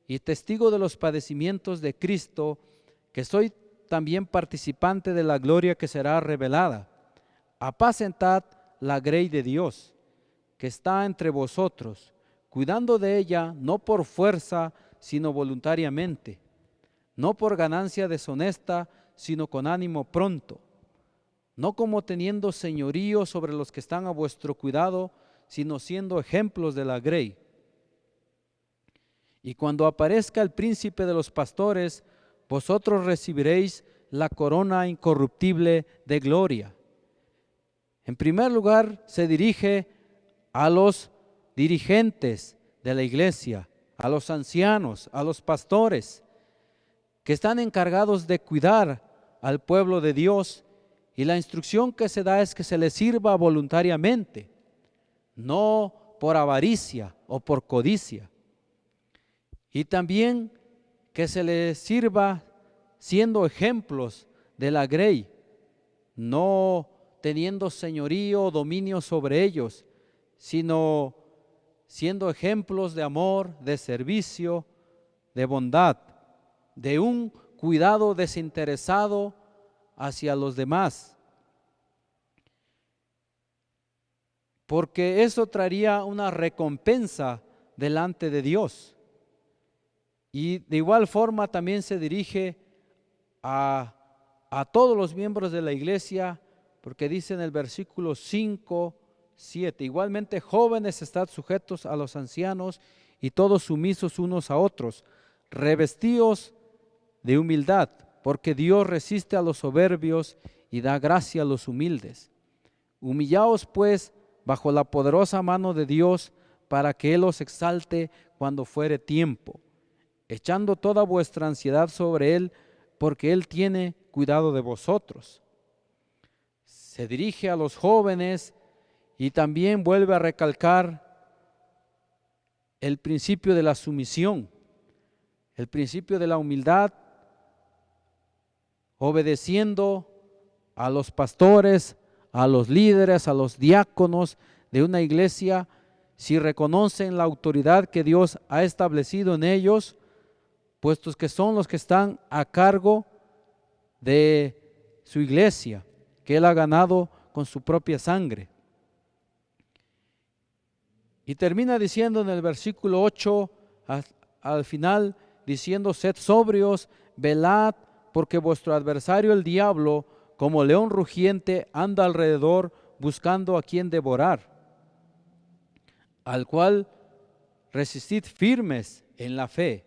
y testigo de los padecimientos de Cristo, que soy también participante de la gloria que será revelada. Apacentad la grey de Dios, que está entre vosotros, cuidando de ella no por fuerza, sino voluntariamente, no por ganancia deshonesta, sino con ánimo pronto, no como teniendo señorío sobre los que están a vuestro cuidado, sino siendo ejemplos de la grey. Y cuando aparezca el príncipe de los pastores, vosotros recibiréis la corona incorruptible de gloria. En primer lugar, se dirige a los dirigentes de la iglesia, a los ancianos, a los pastores, que están encargados de cuidar al pueblo de Dios, y la instrucción que se da es que se les sirva voluntariamente, no por avaricia o por codicia. y también que se les sirva siendo ejemplos de la grey, no teniendo señorío o dominio sobre ellos, sino siendo ejemplos de amor, de servicio, de bondad, de un cuidado desinteresado hacia los demás. Porque eso traería una recompensa delante de Dios. Y de igual forma también se dirige a todos los miembros de la iglesia, porque dice en el versículo 5, 7, igualmente jóvenes, estad sujetos a los ancianos y todos sumisos unos a otros, revestidos de humildad, porque Dios resiste a los soberbios y da gracia a los humildes. Humillaos pues bajo la poderosa mano de Dios, para que Él os exalte cuando fuere tiempo, echando toda vuestra ansiedad sobre Él, porque Él tiene cuidado de vosotros. Se dirige a los jóvenes y también vuelve a recalcar el principio de la sumisión, el principio de la humildad, obedeciendo a los pastores, a los líderes, a los diáconos de una iglesia, si reconocen la autoridad que Dios ha establecido en ellos, puestos que son los que están a cargo de su iglesia, que Él ha ganado con su propia sangre. Y termina diciendo en el versículo 8, al final, diciendo: sed sobrios, velad, porque vuestro adversario el diablo, como león rugiente, anda alrededor buscando a quien devorar, al cual resistid firmes en la fe.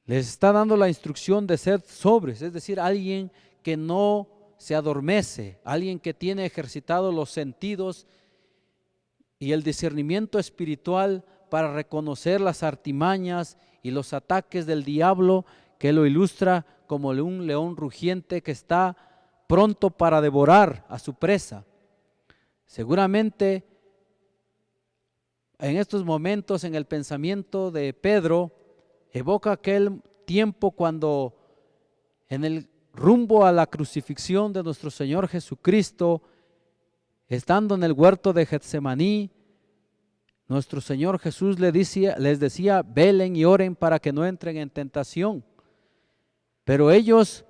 Les está dando la instrucción de ser sobrios, es decir, alguien que no se adormece, alguien que tiene ejercitados los sentidos y el discernimiento espiritual para reconocer las artimañas y los ataques del diablo, que lo ilustra como un león rugiente que está pronto para devorar a su presa. Seguramente en estos momentos en el pensamiento de Pedro evoca aquel tiempo cuando en el rumbo a la crucifixión de nuestro Señor Jesucristo, estando en el huerto de Getsemaní, nuestro Señor Jesús les decía: velen y oren para que no entren en tentación. Pero ellos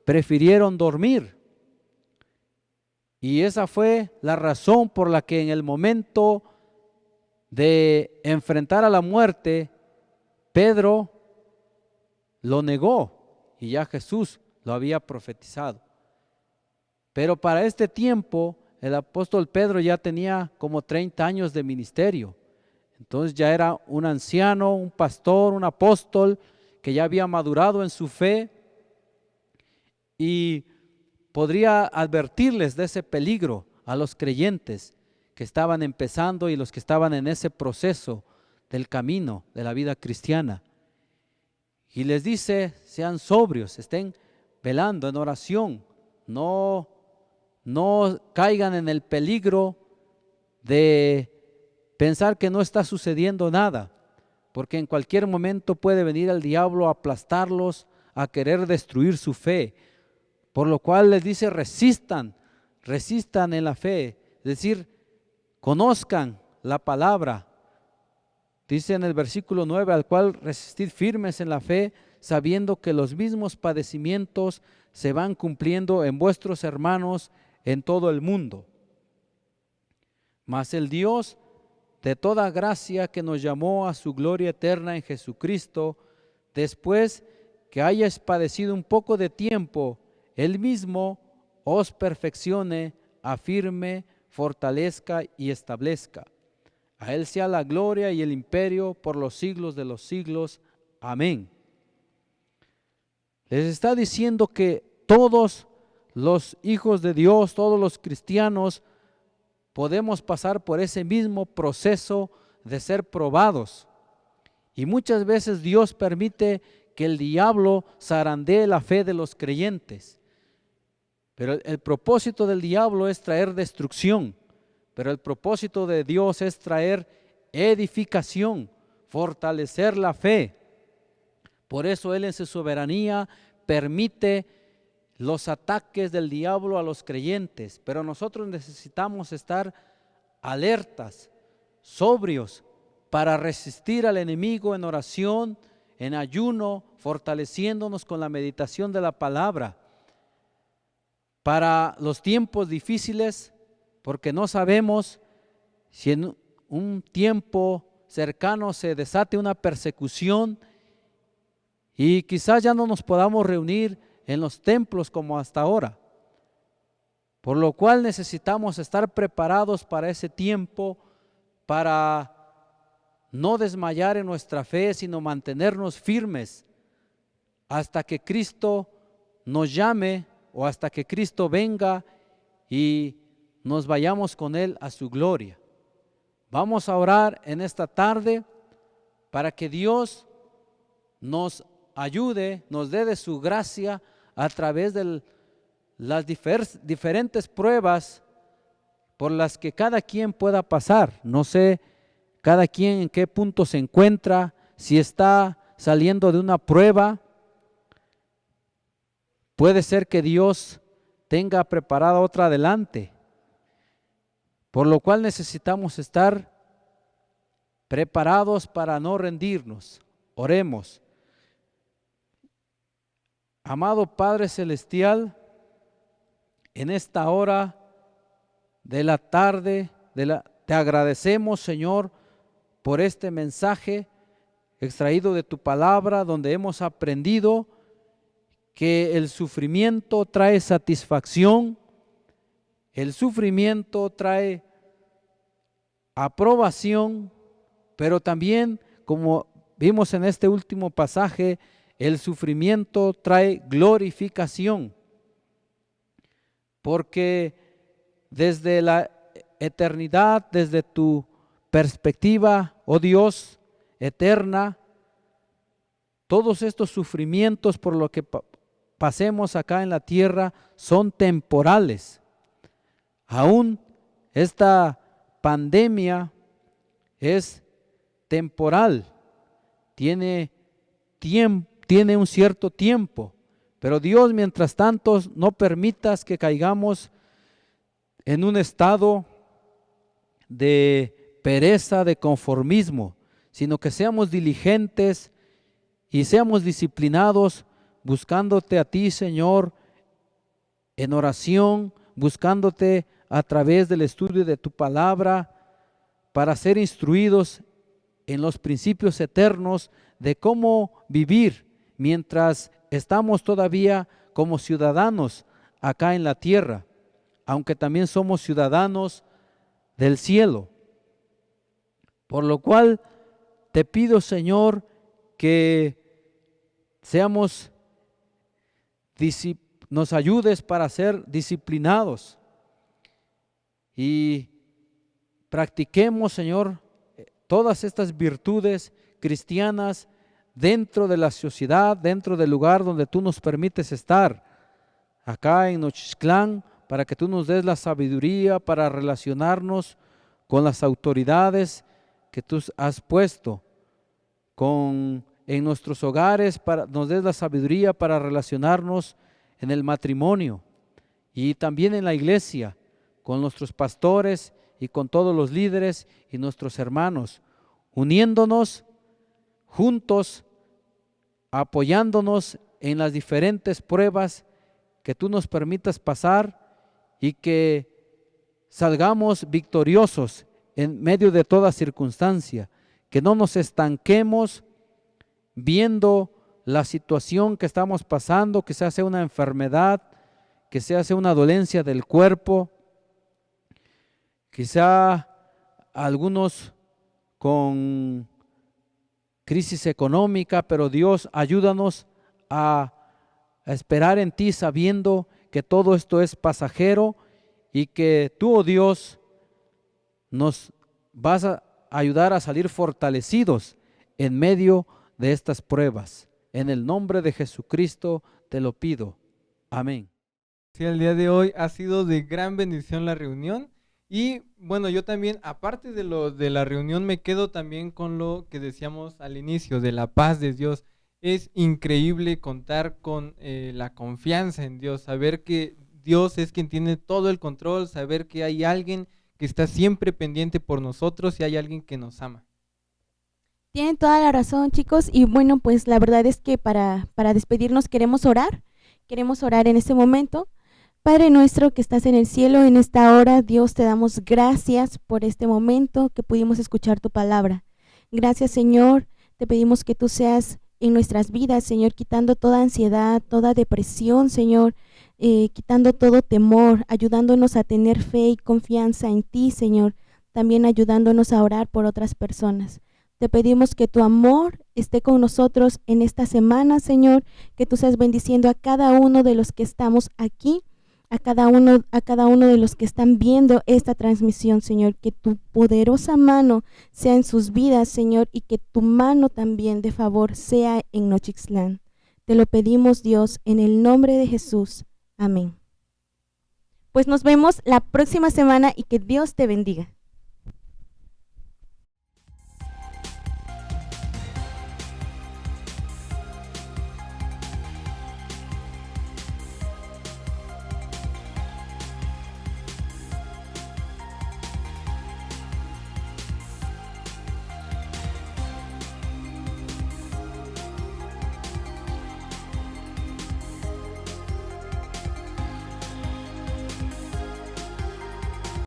prefirieron dormir. Y esa fue la razón por la que en el momento de enfrentar a la muerte, Pedro lo negó y ya Jesús lo había profetizado. Pero para este tiempo el apóstol Pedro ya tenía como 30 años de ministerio. Entonces ya era un anciano, un pastor, un apóstol que ya había madurado en su fe y podría advertirles de ese peligro a los creyentes que estaban empezando y los que estaban en ese proceso del camino de la vida cristiana. Y les dice: sean sobrios, estén velando en oración, no caigan en el peligro de pensar que no está sucediendo nada, porque en cualquier momento puede venir el diablo a aplastarlos, a querer destruir su fe. Por lo cual les dice: resistan en la fe, es decir, conozcan la palabra. Dice en el versículo 9: al cual resistid firmes en la fe, sabiendo que los mismos padecimientos se van cumpliendo en vuestros hermanos en todo el mundo. Mas el Dios de toda gracia, que nos llamó a su gloria eterna en Jesucristo, después que hayáis padecido un poco de tiempo, Él mismo os perfeccione, afirme, fortalezca y establezca. A Él sea la gloria y el imperio por los siglos de los siglos. Amén. Les está diciendo que todos los hijos de Dios, todos los cristianos, podemos pasar por ese mismo proceso de ser probados. Y muchas veces Dios permite que el diablo zarandee la fe de los creyentes. Pero el propósito del diablo es traer destrucción, pero el propósito de Dios es traer edificación, fortalecer la fe. Por eso Él en su soberanía permite los ataques del diablo a los creyentes, pero nosotros necesitamos estar alertas, sobrios, para resistir al enemigo en oración, en ayuno, fortaleciéndonos con la meditación de la palabra. Para los tiempos difíciles, porque no sabemos si en un tiempo cercano se desate una persecución y quizás ya no nos podamos reunir en los templos como hasta ahora, por lo cual necesitamos estar preparados para ese tiempo, para no desmayar en nuestra fe, sino mantenernos firmes hasta que Cristo nos llame o hasta que Cristo venga y nos vayamos con Él a su gloria. Vamos a orar en esta tarde para que Dios nos ayude, nos dé de su gracia a través de las diferentes pruebas por las que cada quien pueda pasar. No sé cada quien en qué punto se encuentra, si está saliendo de una prueba. Puede ser que Dios tenga preparada otra adelante, por lo cual necesitamos estar preparados para no rendirnos. Oremos. Amado Padre Celestial, en esta hora de la tarde, te agradecemos, Señor, por este mensaje extraído de tu palabra, donde hemos aprendido que el sufrimiento trae satisfacción, el sufrimiento trae aprobación, pero también, como vimos en este último pasaje, el sufrimiento trae glorificación, porque desde la eternidad, desde tu perspectiva, oh Dios, eterna, todos estos sufrimientos por lo que pasemos acá en la tierra son temporales. Aún esta pandemia es temporal, tiene un cierto tiempo, pero Dios, mientras tanto, no permitas que caigamos en un estado de pereza, de conformismo, sino que seamos diligentes y seamos disciplinados, buscándote a ti, Señor, en oración, buscándote a través del estudio de tu palabra, para ser instruidos en los principios eternos de cómo vivir mientras estamos todavía como ciudadanos acá en la tierra, aunque también somos ciudadanos del cielo. Por lo cual te pido, Señor, que nos ayudes para ser disciplinados y practiquemos, Señor, todas estas virtudes cristianas dentro de la sociedad, dentro del lugar donde tú nos permites estar, acá en Nochixtlán, para que tú nos des la sabiduría para relacionarnos con las autoridades que tú has puesto, en nuestros hogares, nos des la sabiduría para relacionarnos en el matrimonio y también en la iglesia, con nuestros pastores y con todos los líderes y nuestros hermanos, uniéndonos juntos, apoyándonos en las diferentes pruebas que tú nos permitas pasar y que salgamos victoriosos en medio de toda circunstancia, que no nos estanquemos viendo la situación que estamos pasando, que sea una enfermedad, que sea una dolencia del cuerpo, quizá algunos con crisis económica, pero Dios, ayúdanos a esperar en ti sabiendo que todo esto es pasajero y que tú, oh Dios, nos vas a ayudar a salir fortalecidos en medio de estas pruebas. En el nombre de Jesucristo te lo pido. Amén. Sí, el día de hoy ha sido de gran bendición la reunión Y bueno, yo también, aparte de lo de la reunión, me quedo también con lo que decíamos al inicio, de la paz de Dios. Es increíble contar con la confianza en Dios, saber que Dios es quien tiene todo el control, saber que hay alguien que está siempre pendiente por nosotros y hay alguien que nos ama. Tienen toda la razón, chicos, y bueno, pues la verdad es que para despedirnos queremos orar en este momento. Padre nuestro que estás en el cielo, en esta hora, Dios, te damos gracias por este momento que pudimos escuchar tu palabra. Gracias, Señor, te pedimos que tú seas en nuestras vidas, Señor, quitando toda ansiedad, toda depresión, Señor, quitando todo temor, ayudándonos a tener fe y confianza en ti, Señor, también ayudándonos a orar por otras personas. Te pedimos que tu amor esté con nosotros en esta semana, Señor, que tú seas bendiciendo a cada uno de los que estamos aquí, a cada uno de los que están viendo esta transmisión, Señor, que tu poderosa mano sea en sus vidas, Señor, y que tu mano también de favor sea en Nochixtlán. Te lo pedimos, Dios, en el nombre de Jesús. Amén. Pues nos vemos la próxima semana y que Dios te bendiga.